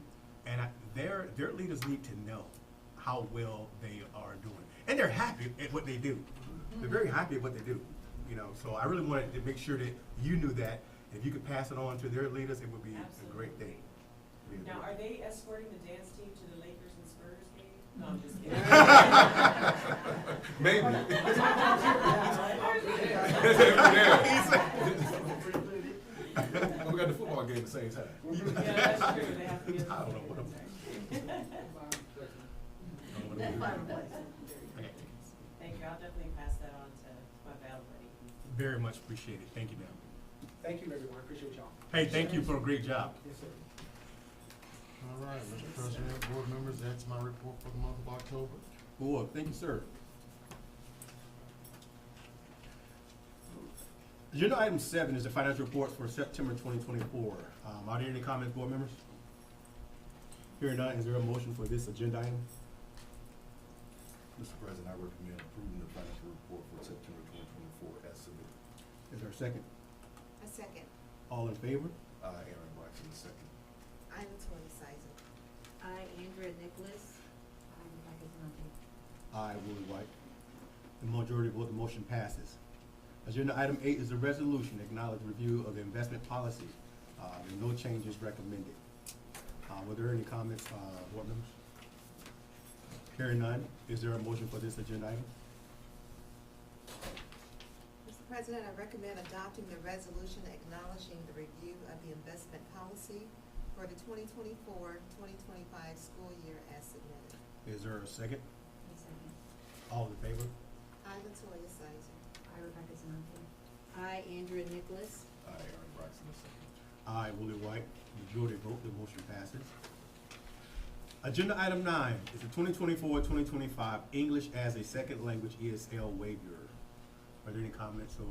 And their leaders need to know how well they are doing. And they're happy at what they do. They're very happy at what they do. You know, so I really wanted to make sure that you knew that. If you could pass it on to their leaders, it would be a great thing. Now, are they escorting the dance team to the Lakers and Spurs game? No, I'm just kidding. Maybe. We got the football game at the same time. Yeah, that's true. They have to be. I don't know what I'm Thank you. I'll definitely pass that on to my battle buddy. Very much appreciated. Thank you, ma'am. Thank you, everyone. I appreciate y'all. Hey, thank you for a great job. Yes, sir. All right, Mr. President, board members, that's my report for the month of October. Cool. Thank you, sir. Agenda item 7 is the financial reports for September 2024. Are there any comments, board members? Hearing none, is there a motion for this agenda item? Mr. President, I recommend approving the financial report for September 2024 as submitted. Is there a second? A second. All in favor? Aaron Braxton, the second. I, Latoya Sizer. I, Andrea Nicholas. I, Rebecca Zante. Aye, Willie White. The majority vote, the motion passes. Agenda item 8 is a resolution acknowledging review of the investment policy. No changes recommended. Were there any comments, board members? Hearing none, is there a motion for this agenda item? Mr. President, I recommend adopting the resolution acknowledging the review of the investment policy for the 2024-2025 school year as submitted. Is there a second? A second. All in favor? I, Latoya Sizer. I, Rebecca Zante. I, Andrea Nicholas. Aaron Braxton, the second. Aye, Willie White. Majority vote, the motion passes. Agenda item 9 is the 2024-2025 English as a Second Language ESL waiver. Are there any comments or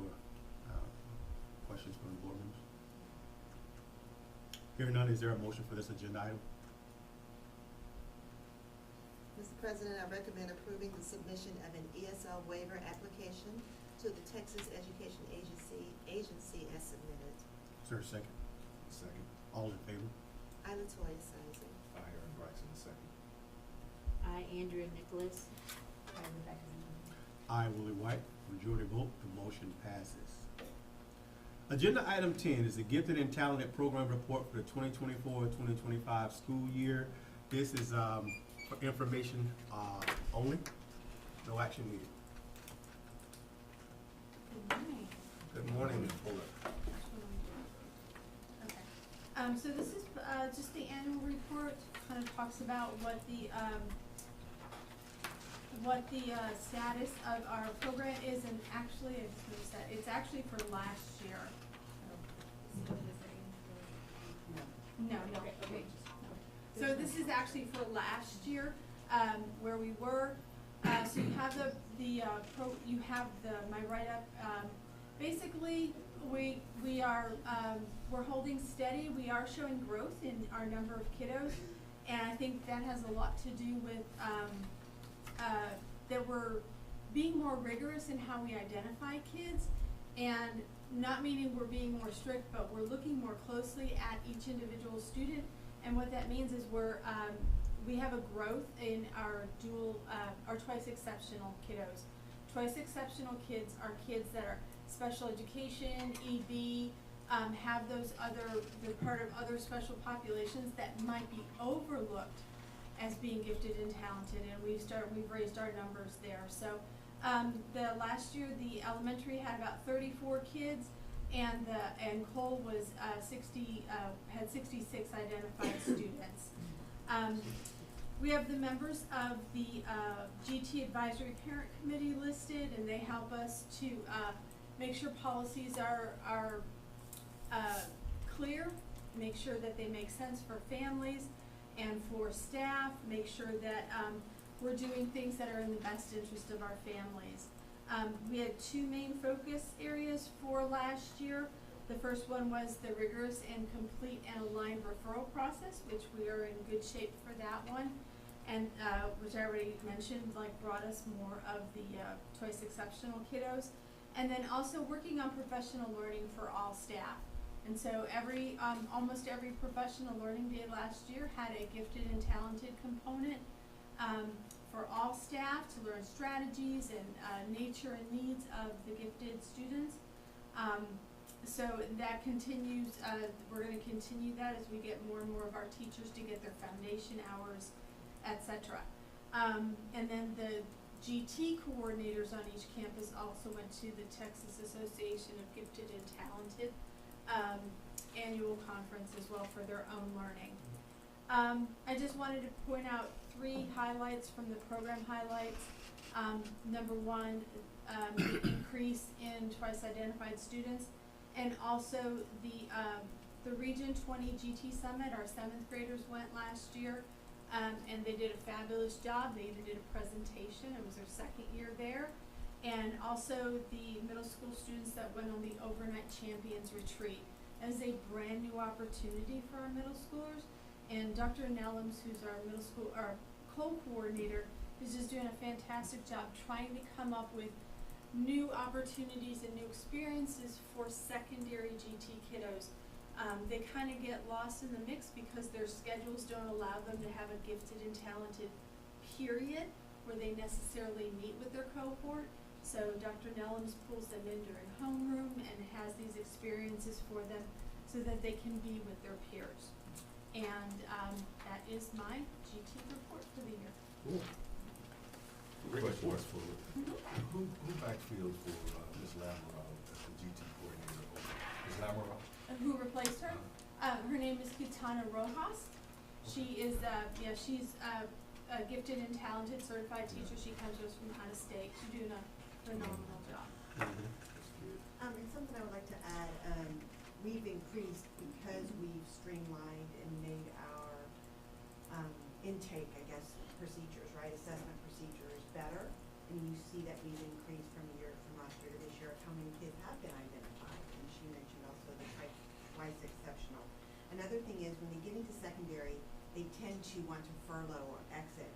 questions from the board members? Hearing none, is there a motion for this agenda item? Mr. President, I recommend approving the submission of an ESL waiver application to the Texas Education Agency as submitted. Is there a second? Second. All in favor? I, Latoya Sizer. Aaron Braxton, the second. I, Andrea Nicholas. I, Rebecca Zante. Aye, Willie White. Majority vote, the motion passes. Agenda item 10 is the Gifted and Talented Program Report for the 2024-2025 school year. This is for information only, no action needed. Good morning. Good morning, Ms. Fuller. Okay. So this is just the annual report, kind of talks about what the status of our program is, and actually, I just noticed that it's actually for last year. No, okay. So this is actually for last year, where we were. So you have you have my write-up. Basically, we are, we're holding steady. We are showing growth in our number of kiddos, and I think that has a lot to do with, that we're being more rigorous in how we identify kids, and not meaning we're being more strict, but we're looking more closely at each individual student. And what that means is we have a growth in our our twice exceptional kiddos. Twice exceptional kids are kids that are special education, EB, have they're part of other special populations that might be overlooked as being gifted and talented, and we've raised our numbers there. So the last year the elementary had about 34 kids, and Cole was had 66 identified students. We have the members of the GT Advisory Parent Committee listed, and they help us to make sure policies are clear, make sure that they make sense for families and for staff, make sure that we're doing things that are in the best interest of our families. We had two main focus areas for last year. The first one was the rigorous and complete and aligned referral process, which we are in good shape for that one, and which I already mentioned, brought us more of the twice exceptional kiddos. And then also working on professional learning for all staff. And so almost every professional learning day last year had a gifted and talented component for all staff to learn strategies and nature and needs of the gifted students. So that continues, we're going to continue that as we get more and more of our teachers to get their foundation hours, etc. And then the GT coordinators on each campus also went to the Texas Association of Gifted and Talented annual conference as well for their own learning. I just wanted to point out 3 highlights from the program highlights. Number one, the increase in twice identified students, and also the Region 20 GT Summit. Our 7th graders went last year, and they did a fabulous job. They even did a presentation. It was their 2nd year there. And also the middle school students that went on the Overnight Champions Retreat. That is a brand new opportunity for our middle schoolers. And Dr. Nellums, who's our middle school, our co-coordinator, is just doing a fantastic job trying to come up with new opportunities and new experiences for secondary GT kiddos. They kind of get lost in the mix because their schedules don't allow them to have a gifted and talented period where they necessarily meet with their cohort. So Dr. Nellums pulls them in during homeroom and has these experiences for them so that they can be with their peers. And that is my GT report for the year. Cool. Question was for, who backfilled for Ms. Lamoureux as the GT coordinator? Ms. Lamoureux? Who replaced her? Her name is Kitana Rojas. She is, she's a gifted and talented certified teacher. She comes to us from out of state. She's doing a phenomenal job. And something I would like to add, we've increased because we've streamlined and made our intake, procedures, right, assessment procedures better. And you see that we've increased from last year to this year, how many kids have been identified. And she mentioned also the twice exceptional. Another thing is when they get into secondary, they tend to want to furlough or exit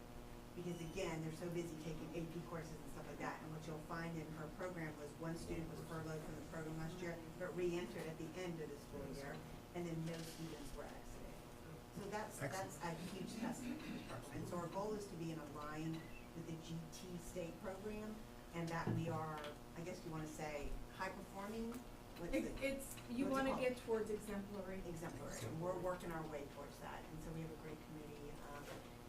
because again, they're so busy taking AP courses and stuff like that. And what you'll find in her program was one student was furloughed from the program last year, but re-entered at the end of the school year, and then no students were exited. So that's a huge testament to the program. And so our goal is to be in line with the GT state program, and that we are, I guess you want to say, high performing. You want to get towards exemplary. Exemplary. And we're working our way towards that. And so we have a great committee,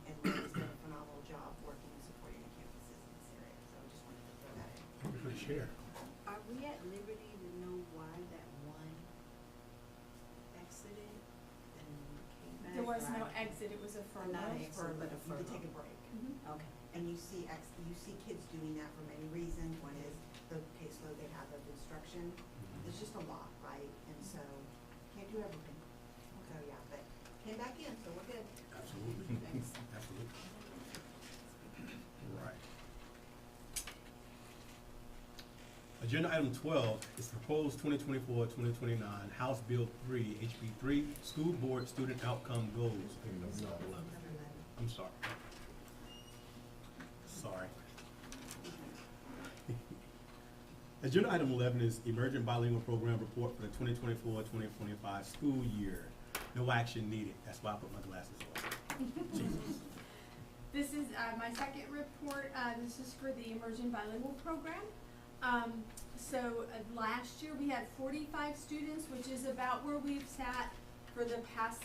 and Lily's done a phenomenal job working and supporting the campuses in this area. So I just wanted to throw that in. Thank you for the share. Are we at liberty to know why that one exited and came back? There was no exit. It was a furlough. Not an exit, but a You furlough. could take a break. Mm-hmm. Okay. And you see kids doing that for many reasons. One is the caseload they have of instruction. It's just a lot, right? And so can't do everything. So yeah, but came back in, so we're good. Absolutely. Thanks. Absolutely. Right. Agenda item 12 is proposed 2024-2029 House Bill 3, HB 3, School Board Student Outcome Goals. I'm sorry. Sorry. Agenda item 11 is Emergent Bilingual Program Report for the 2024-2025 school year. No action needed. That's why I put my glasses on. Jesus. This is my second report. This is for the Emerging Bilingual Program. Last year we had 45 students, which is about where we've sat for the past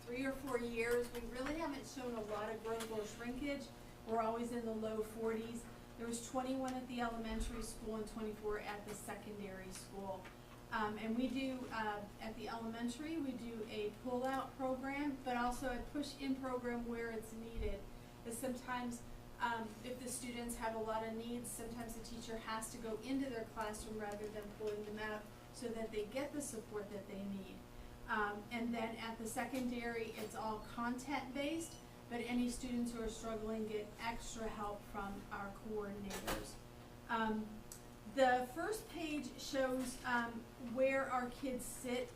3 or 4 years. We really haven't shown a lot of growth or shrinkage. We're always in the low 40s. There was 21 at the elementary school and 24 at the secondary school. And we do, at the elementary, we do a pull-out program, but also a push-in program where it's needed. Because sometimes, if the students have a lot of needs, sometimes the teacher has to go into their classroom rather than pulling them out so that they get the support that they need. And then at the secondary, it's all content-based, but any students who are struggling get extra help from our coordinators. The first page shows where our kids sit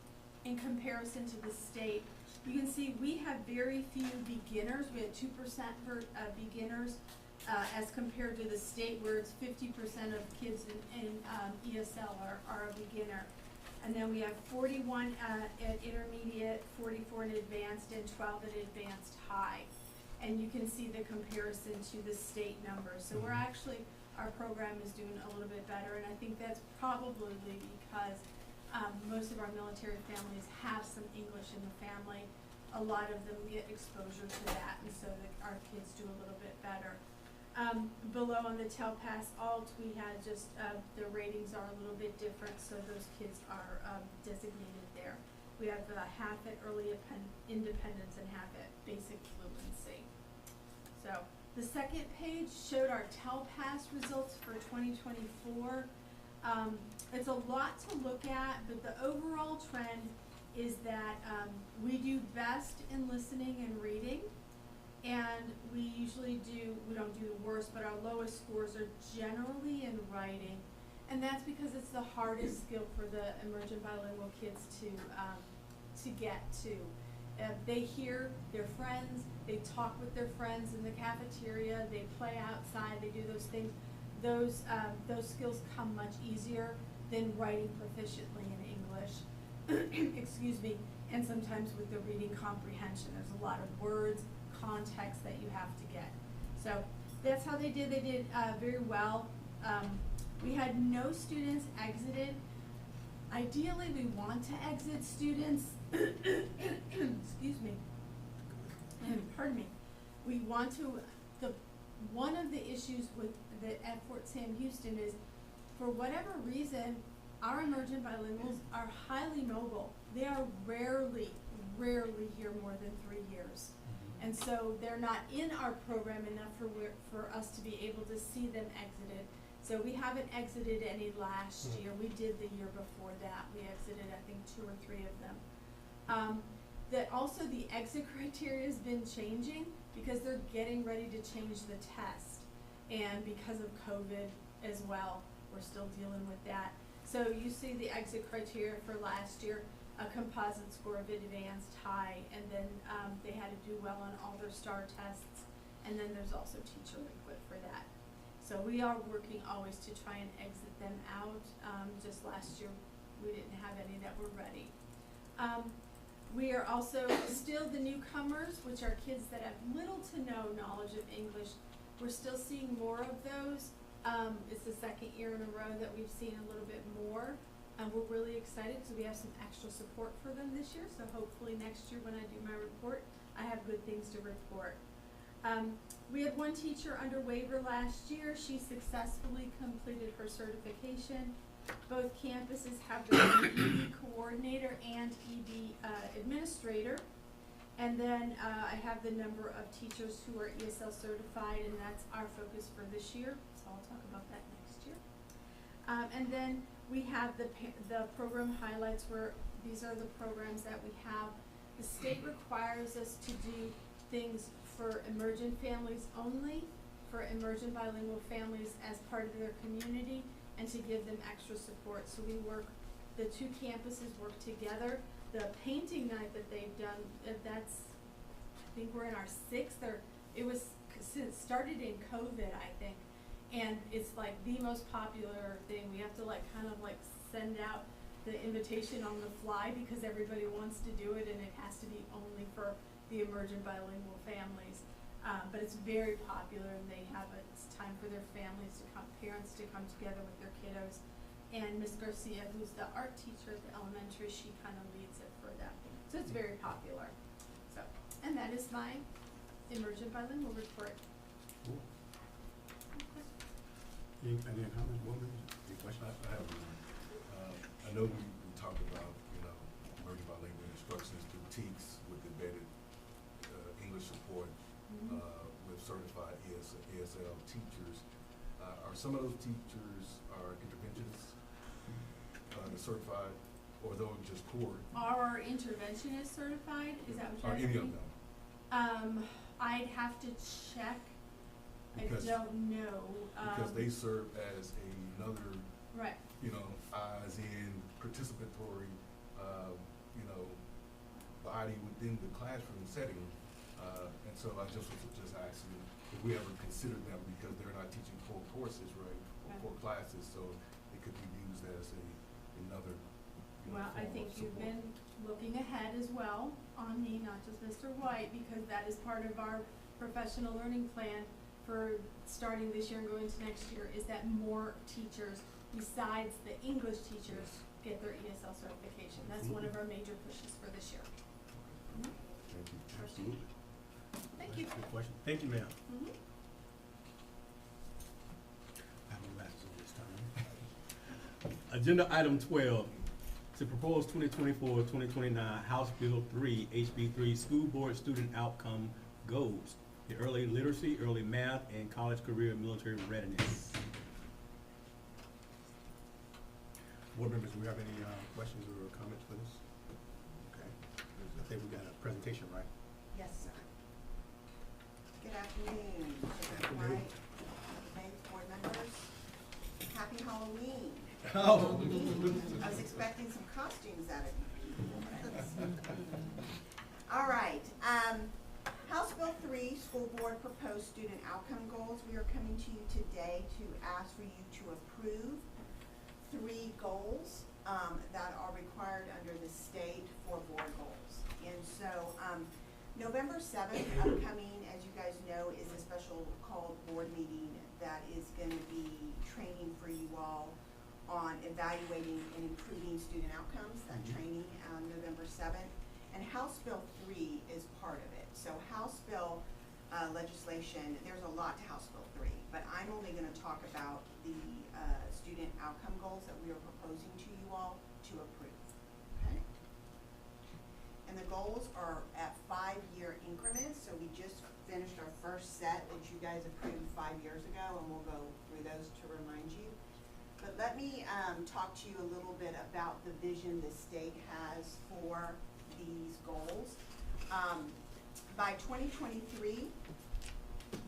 in comparison to the state. You can see we have very few beginners. We had 2% for beginners as compared to the state, where it's 50% of kids in ESL are a beginner. And then we have 41 at intermediate, 44 in advanced, and 12 at advanced high. And you can see the comparison to the state numbers. So we're actually, our program is doing a little bit better, and I think that's probably because most of our military families have some English in the family. A lot of them get exposure to that, and so our kids do a little bit better. Below on the TELPAS Alt, we had just, the ratings are a little bit different, so those kids are designated there. We have half at early independence and half at basic fluency. So the second page showed our TELPAS results for 2024. It's a lot to look at, but the overall trend is that we do best in listening and reading, and we don't do the worst, but our lowest scores are generally in writing, and that's because it's the hardest skill for the emergent bilingual kids to get to. They hear their friends, they talk with their friends in the cafeteria, they play outside, they do those things. Those skills come much easier than writing proficiently in English, excuse me, and sometimes with the reading comprehension. There's a lot of words, context that you have to get. So that's how they did. They did very well. We had no students exited. Ideally, we want to exit students, excuse me, pardon me. We want to, one of the issues at Fort Sam Houston is, for whatever reason, our emergent bilinguals are highly mobile. They are rarely here more than 3 years. And so they're not in our program enough for us to be able to see them exited. So we haven't exited any last year. We did the year before that. We exited, I think, 2 or 3 of them. That also the exit criteria has been changing because they're getting ready to change the test. And because of COVID as well, we're still dealing with that. So you see the exit criteria for last year, a composite score of advanced high, and then they had to do well on all their STAR tests, and then there's also teacher input for that. So we are working always to try and exit them out. Just last year, we didn't have any that were ready. We are also still the newcomers, which are kids that have little to no knowledge of English. We're still seeing more of those. It's the second year in a row that we've seen a little bit more. We're really excited because we have some extra support for them this year. So hopefully next year when I do my report, I have good things to report. We had one teacher under waiver last year. She successfully completed her certification. Both campuses have their own ED coordinator and ED administrator. And then I have the number of teachers who are ESL certified, and that's our focus for this year. So I'll talk about that next year. And then we have the program highlights, where these are the programs that we have. The state requires us to do things for emergent families only, for emergent bilingual families as part of their community, and to give them extra support. So the two campuses work together. The painting night that they've done, that's, I think we're in our 6th, or it was started in COVID, I think. And it's like the most popular thing. We have to kind of send out the invitation on the fly because everybody wants to do it, and it has to be only for the emergent bilingual families. But it's very popular, and it's time for their families to come, parents to come together with their kiddos. And Ms. Garcia, who's the art teacher at the elementary, she kind of leads it for them. So it's very popular. So, and that is my emergent bilingual report. Cool. Any comments, board members? Any questions? I have one. I know we talked about, emerging bilingual instructions through TEKS with embedded English support with certified ASL teachers. Are some of those teachers interventionists, the certified, or those just core? Are our interventionists certified? Is that what you're Are asking? any of them? I'd have to check. Because- I don't know. Because they serve as another, Right. eyes in participatory, body within the classroom setting. And so I was just asking if we ever considered them, because they're not teaching core courses, right? Or core classes, so it could be used as another, Well, I form think of you've support. been looking ahead as well on me, not just Mr. White, because that is part of our professional learning plan for starting this year and going into next year, is that more teachers besides the English teachers get their ESL certification. That's one of our major pushes for this year. Thank you. Absolutely. Thank you. Good question. Thank you, ma'am. Mhm. I have no glasses this time. Agenda item 12, to propose 2024-2029 House Bill 3, HB 3, School Board Student Outcome Goals, the early literacy, early math, and college career military readiness. Board members, do we have any questions or comments for this? Okay. I think we got a presentation, right? Yes, sir. Good afternoon, Mr. Afternoon. White, thanks, board members. Happy Halloween. Oh. I was expecting some costumes out of you. All right, House Bill 3, School Board Proposed Student Outcome Goals. We are coming to you today to ask for you to approve 3 goals that are required under the state for board goals. And so, November 7th, upcoming, as you guys know, is a special called board meeting that is going to be training for you all on evaluating and improving student outcomes, that training on November 7th. And House Bill 3 is part of it. So House Bill legislation, there's a lot to House Bill 3, but I'm only going to talk about the student outcome goals that we are proposing to you all to approve. Okay? And the goals are at 5-year increments. So we just finished our first set that you guys approved 5 years ago, and we'll go through those to remind you. But let me talk to you a little bit about the vision the state has for these goals. By 2023,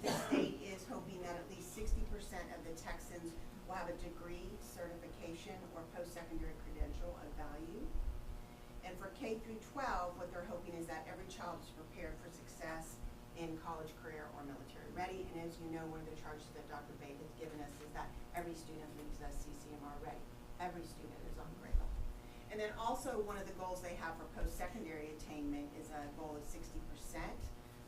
the state is hoping that at least 60% of the Texans will have a degree, certification, or post-secondary credential of value. And for K through 12, what they're hoping is that every child is prepared for success in college, career, or military ready. And as you know, one of the charges that Dr. Bay has given us is that every student leaves us CCMR ready. Every student is on grade level. And then also one of the goals they have for post-secondary attainment is a goal of 60%.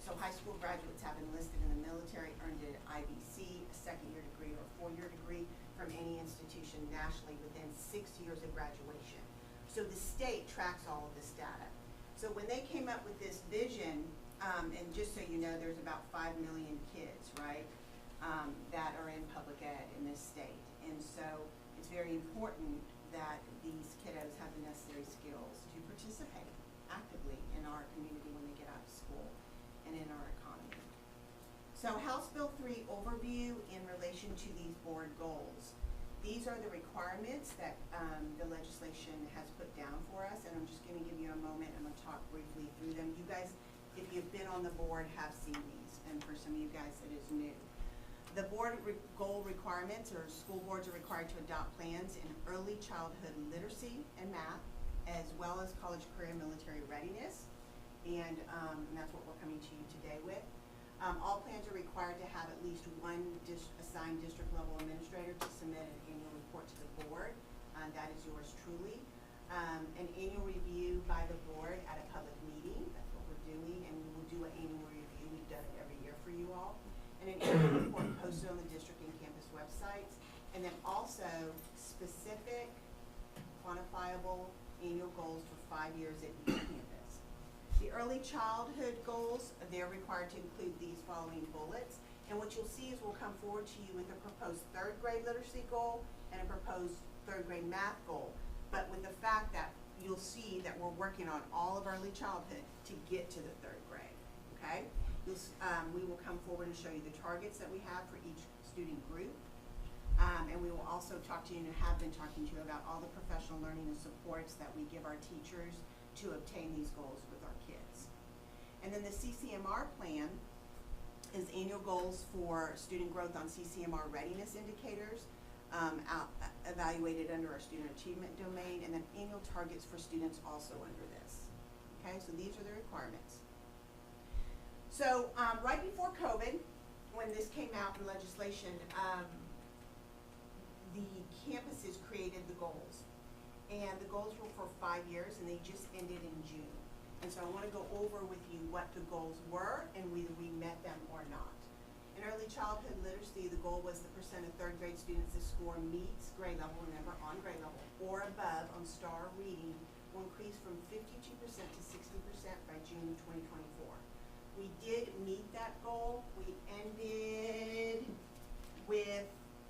So high school graduates have enlisted in the military, earned an IBC, a second-year degree or 4-year degree from any institution nationally within 6 years of graduation. So the state tracks all of this data. So when they came up with this vision, and just so you know, there's about 5 million kids, right, that are in public ed in this state. And so it's very important that these kiddos have the necessary skills to participate actively in our community when they get out of school and in our economy. So House Bill 3 overview in relation to these board goals. These are the requirements that the legislation has put down for us, and I'm just going to give you a moment. I'm going to talk briefly through them. You guys, if you've been on the board, have seen these, and for some of you guys, it is new. The goal requirements, or school boards are required to adopt plans in early childhood literacy and math, as well as college, career, and military readiness. And that's what we're coming to you today with. All plans are required to have at least one assigned district level administrator to submit an annual report to the board. That is yours truly. An annual review by the board at a public meeting. That's what we're doing, and we will do an annual review. We've done it every year for you all. And an annual report posted on the district and campus websites. And then also specific, quantifiable annual goals for 5 years at each campus. The early childhood goals, they're required to include these following bullets. And what you'll see is we'll come forward to you with a proposed 3rd grade literacy goal and a proposed 3rd grade math goal. But with the fact that you'll see that we're working on all of early childhood to get to the 3rd grade, okay? We will come forward and show you the targets that we have for each student group. And we will also talk to you and have been talking to you about all the professional learning and supports that we give our teachers to obtain these goals with our kids. And then the CCMR plan is annual goals for student growth on CCMR readiness indicators, evaluated under our student achievement domain, and then annual targets for students also under this. Okay, so these are the requirements. So right before COVID, when this came out in legislation, the campuses created the goals. And the goals were for 5 years, and they just ended in June. And so I want to go over with you what the goals were and whether we met them or not. In early childhood literacy, the goal was the percent of 3rd grade students that score meets grade level, remember, on grade level, or above on STAR reading will increase from 52% to 60% by June 2024. We did meet that goal. We ended with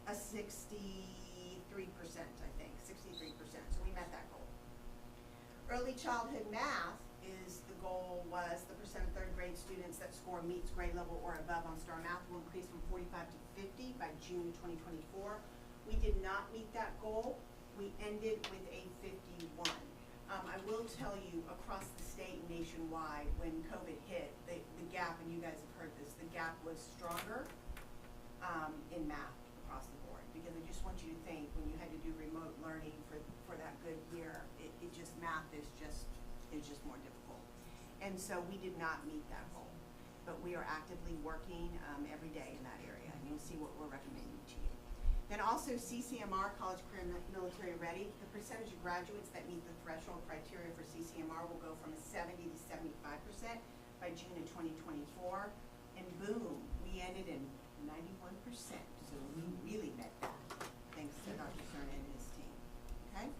a 63%, I think, 63%. So we met that goal. Early childhood math is the goal was the percent of 3rd grade students that score meets grade level or above on STAR math will increase from 45 to 50 by June 2024. We did not meet that goal. We ended with a 51. I will tell you, across the state nationwide, when COVID hit, the gap, and you guys have heard this, the gap was stronger in math across the board. Because I just want you to think, when you had to do remote learning for that good year, math is just more difficult. And so we did not meet that goal. But we are actively working every day in that area, and you'll see what we're recommending to you. Then also CCMR, college, career, military ready, the percentage of graduates that meet the threshold criteria for CCMR will go from 70 to 75% by June of 2024. And boom, we ended in 91%. So we really met that, thanks to Dr. Cerna and his team, okay?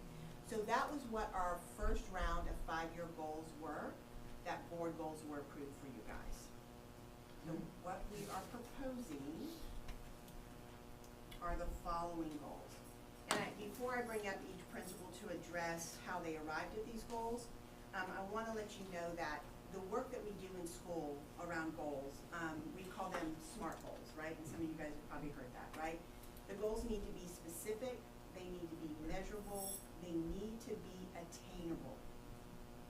So that was what our first round of 5-year goals were, that board goals were approved for you guys. So what we are proposing are the following goals. And before I bring up each principal to address how they arrived at these goals, I want to let you know that the work that we do in school around goals, we call them SMART goals, right? And some of you guys have probably heard that, right? The goals need to be specific, they need to be measurable, they need to be attainable.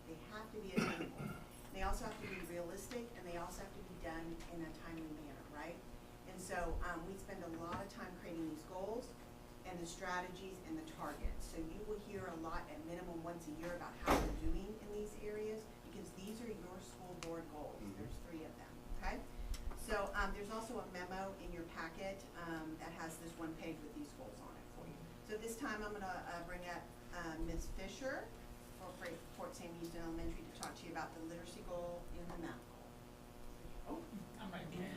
They have to be attainable. They also have to be realistic, and they also have to be done in a timely manner, right? And so we spend a lot of time creating these goals and the strategies and the targets. So you will hear a lot at minimum once a year about how we're doing in these areas, because these are your school board goals. There's 3 of them, okay? So there's also a memo in your packet that has this one page with these goals on it for you. So this time I'm gonna bring up Ms. Fisher for Fort Sam Houston Elementary to talk to you about the literacy goal and the math goal. Oh, I'm right there.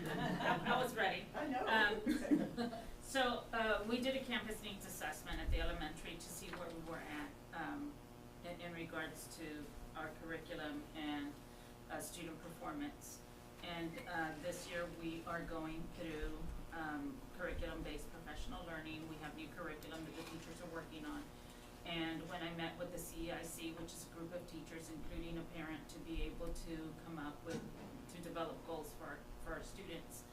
I was ready. I know. So we did a campus needs assessment at the elementary to see where we were at in regards to our curriculum and student performance. And this year we are going through curriculum-based professional learning. We have new curriculum that the teachers are working on. And when I met with the CEIC, which is a group of teachers, including a parent, to be able to come up with, to develop goals for our students,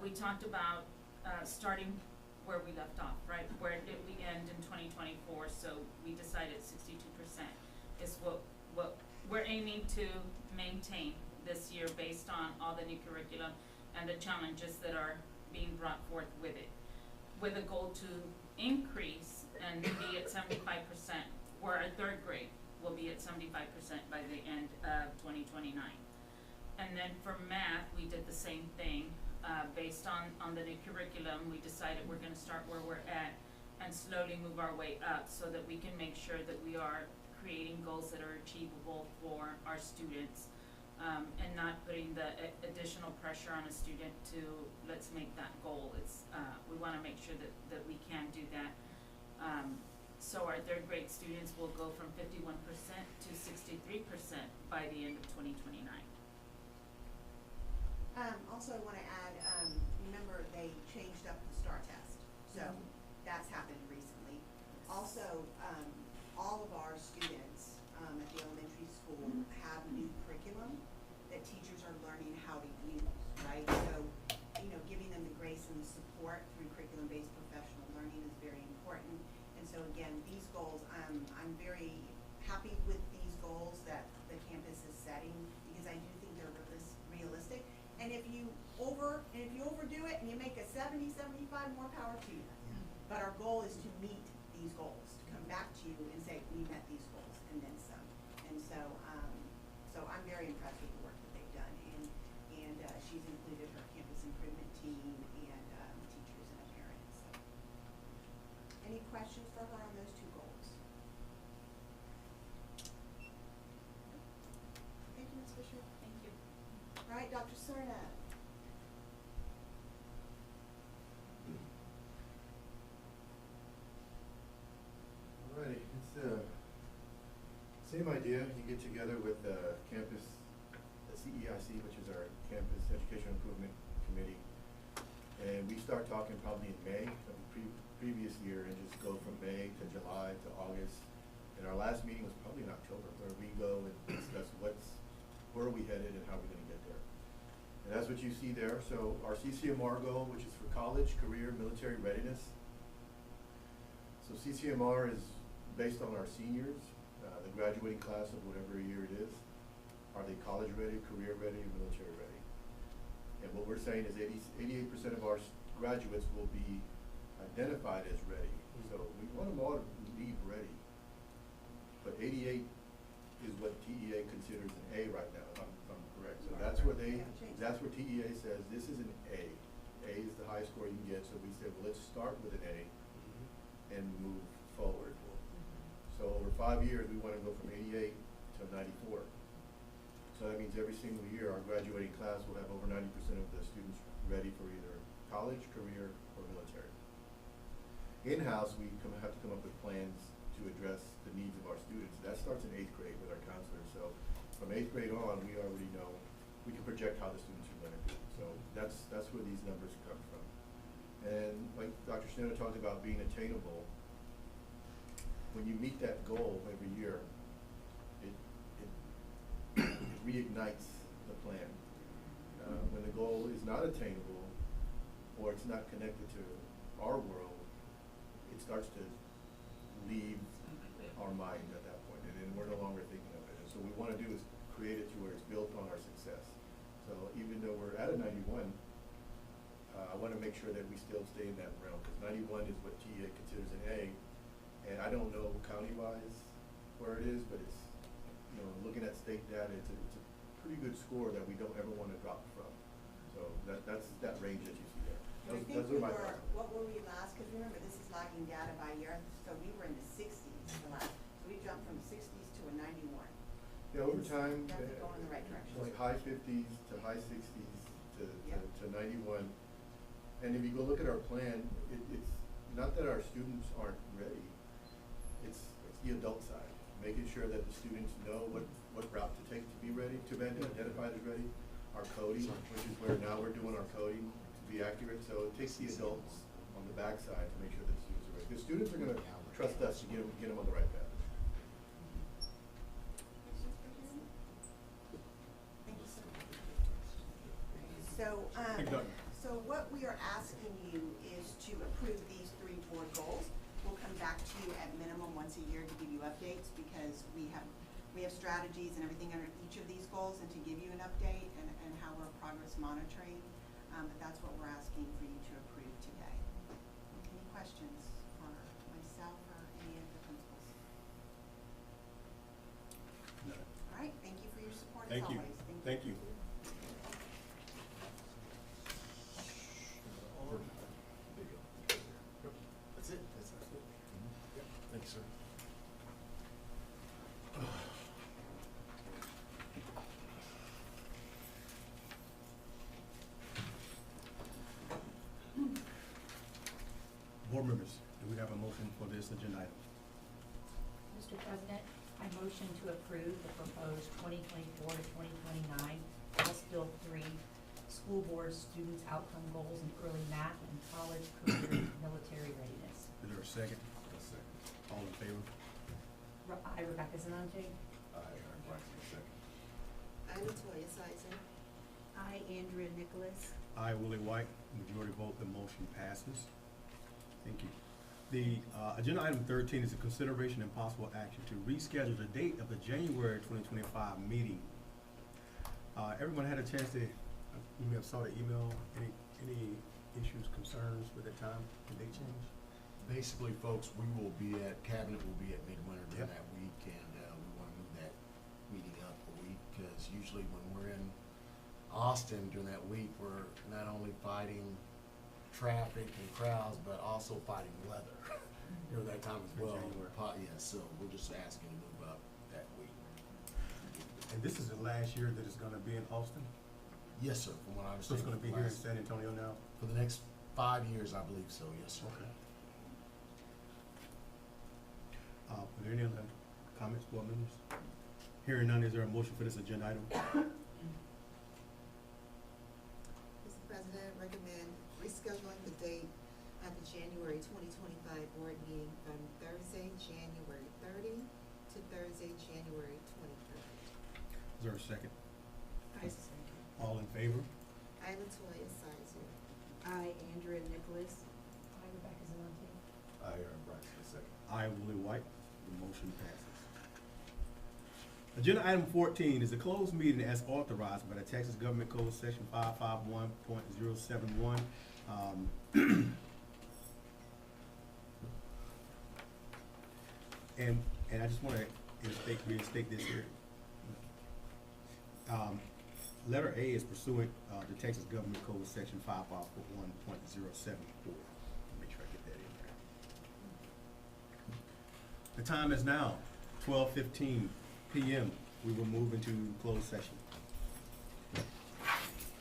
we talked about starting where we left off, right? Where did we end in 2024? So we decided 62% is what we're aiming to maintain this year based on all the new curriculum and the challenges that our being brought forth with it, with a goal to increase and be at 75%, where our third grade will be at 75% by the end of 2029. And then for math, we did the same thing. Based on the new curriculum, we decided we're gonna start where we're at and slowly move our way up so that we can make sure that we are creating goals that are achievable for our students, and not putting the additional pressure on a student to, let's make that goal. It's, we wanna make sure that we can do that. So our third grade students will go from 51% to 63% by the end of 2029. Also, I wanna add, remember they changed up the STAR test, so that's happened recently. Also, all of our students, at the elementary school have new curriculum that teachers are learning how to use, right? So, you know, giving them the grace and the support through curriculum-based professional learning is very important. And so again, these goals, I'm very happy with these goals that the campus is setting, because I do think they're realistic. And if you overdo it and you make a 70, 75, more power to you. But our goal is to meet these goals, to come back to you and say, we met these goals and then some. And so, so I'm very impressed with the work that they've done. And she's included her campus improvement team and teachers and a parent. So, any questions for her on those two goals? Thank you, Ms. Fisher. Thank you. All right, Dr. Serna. Alrighty, it's the same idea. You get together with the campus, the CEIC, which is our Campus Education Improvement Committee, and we start talking probably in May of the previous year, and just go from May to July to August. And our last meeting was probably in October, where we go and discuss where are we headed and how are we going to get there. And that's what you see there. So our CCMR goal, which is for college, career, military readiness. So CCMR is based on our seniors, the graduating class of whatever year it is. Are they college ready, career ready, military ready? And what we're saying is 88% of our graduates will be identified as ready. So we want them all to leave ready. But 88 is what TEA considers an A right now, if I'm correct. So that's where TEA says this is an A. A is the highest score you can get. So we said, well, let's start with an A and move forward. So over 5 years, we want to go from 88 to 94. So that means every single year, our graduating class will have over 90% of the students ready for either college, career, or military. In-house, we have to come up with plans to address the needs of our students. That starts in 8th grade with our counselors. So from 8th grade on, we already know, we can project how the students are going to do. So that's where these numbers come from. And like Dr. Schneider talked about being attainable, when you meet that goal every year, it reignites the plan. When the goal is not attainable, or it's not connected to our world, it starts to leave our mind at that point, and then we're no longer thinking of it. And so what we want to do is create it to where it's built on our success. So even though we're at a 91, I want to make sure that we still stay in that realm, because 91 is what TEA considers an A, and I don't know county-wise where it is, but it's, you know, looking at state data, it's a pretty good score that we don't ever want to drop from. So that's that range that you see there. I think what were we last, because remember, this is lagging data by year, so we were in the 60s the last, so we jumped from 60s to a 91. Yeah, over time, Definitely going in the right direction. like high 50s to high 60s to 91. And if you go look at our plan, it's not that our students aren't ready, it's the adult side, making sure that the students know what route to take to be ready, to be identified as ready. Our coding, which is where now we're doing our coding to be accurate, so it takes the adults on the backside to make sure that the students are ready. Because students are going to trust us to get them on the right path. So what we are asking you is to approve these 3 board goals. We'll come back to you at minimum once a year to give you updates, because we have strategies and everything under each of these goals, and to give you an update and how we're progress monitoring. but that's what we're asking for you to approve today. Any questions for myself or any of the principals? No. All right, thank you for your support as Thank you. always. Thank you. That's it. That's it. Yep. Thanks, sir. Board members, do we have a motion for this agenda item? Mr. President, I motion to approve the proposed 2024 to 2029 House Bill 3 School Board Students Outcome Goals in Early Math and College Career Military Readiness. Is there a second? All in favor? I, Rebecca Zinante. Aye, Aaron Braxton, second. I, Latoya Sizer. I, Andrea Nicholas. Aye, Willie White. Majority vote, the motion passes. Thank you. The agenda item 13 is a consideration and possible action to reschedule the date of the January 2025 meeting. Everyone had a chance to, you may have saw the email. Any issues, concerns with the time? Did they change? Basically, folks, Cabinet will be at Midwinter during Yep. that week, and we want to move that meeting up a week, because usually when we're in Austin during that week, we're not only fighting traffic and crowds, but also fighting weather during that time as For well. January. Yeah, so we're just asking to move up that week. And this is the last year that it's gonna be in Austin? Yes, sir, from what I So understand. it's gonna be here in San Antonio now? For the next 5 years, I believe so, yes, sir. Okay. Are there any other comments, board members? Hearing none, is there a motion for this agenda item? Mr. President, recommend rescheduling the date at the January 2025 board meeting from Thursday, January 30 to Thursday, January 23rd. Is there a second? I second. All in favor? I, Latoya Sizer. I, Andrea Nicholas. I, Rebecca Zinante. Aye, Aaron Braxton, second. Aye, Willie White. The motion passes. Agenda item 14 is a closed meeting as authorized by the Texas Government Code Section 551.071. And I just want to reinstate this here. Letter A is pursuant to Texas Government Code Section 551.074. Make sure I get that in there. The time is now 12:15 p.m. We will move into closed session.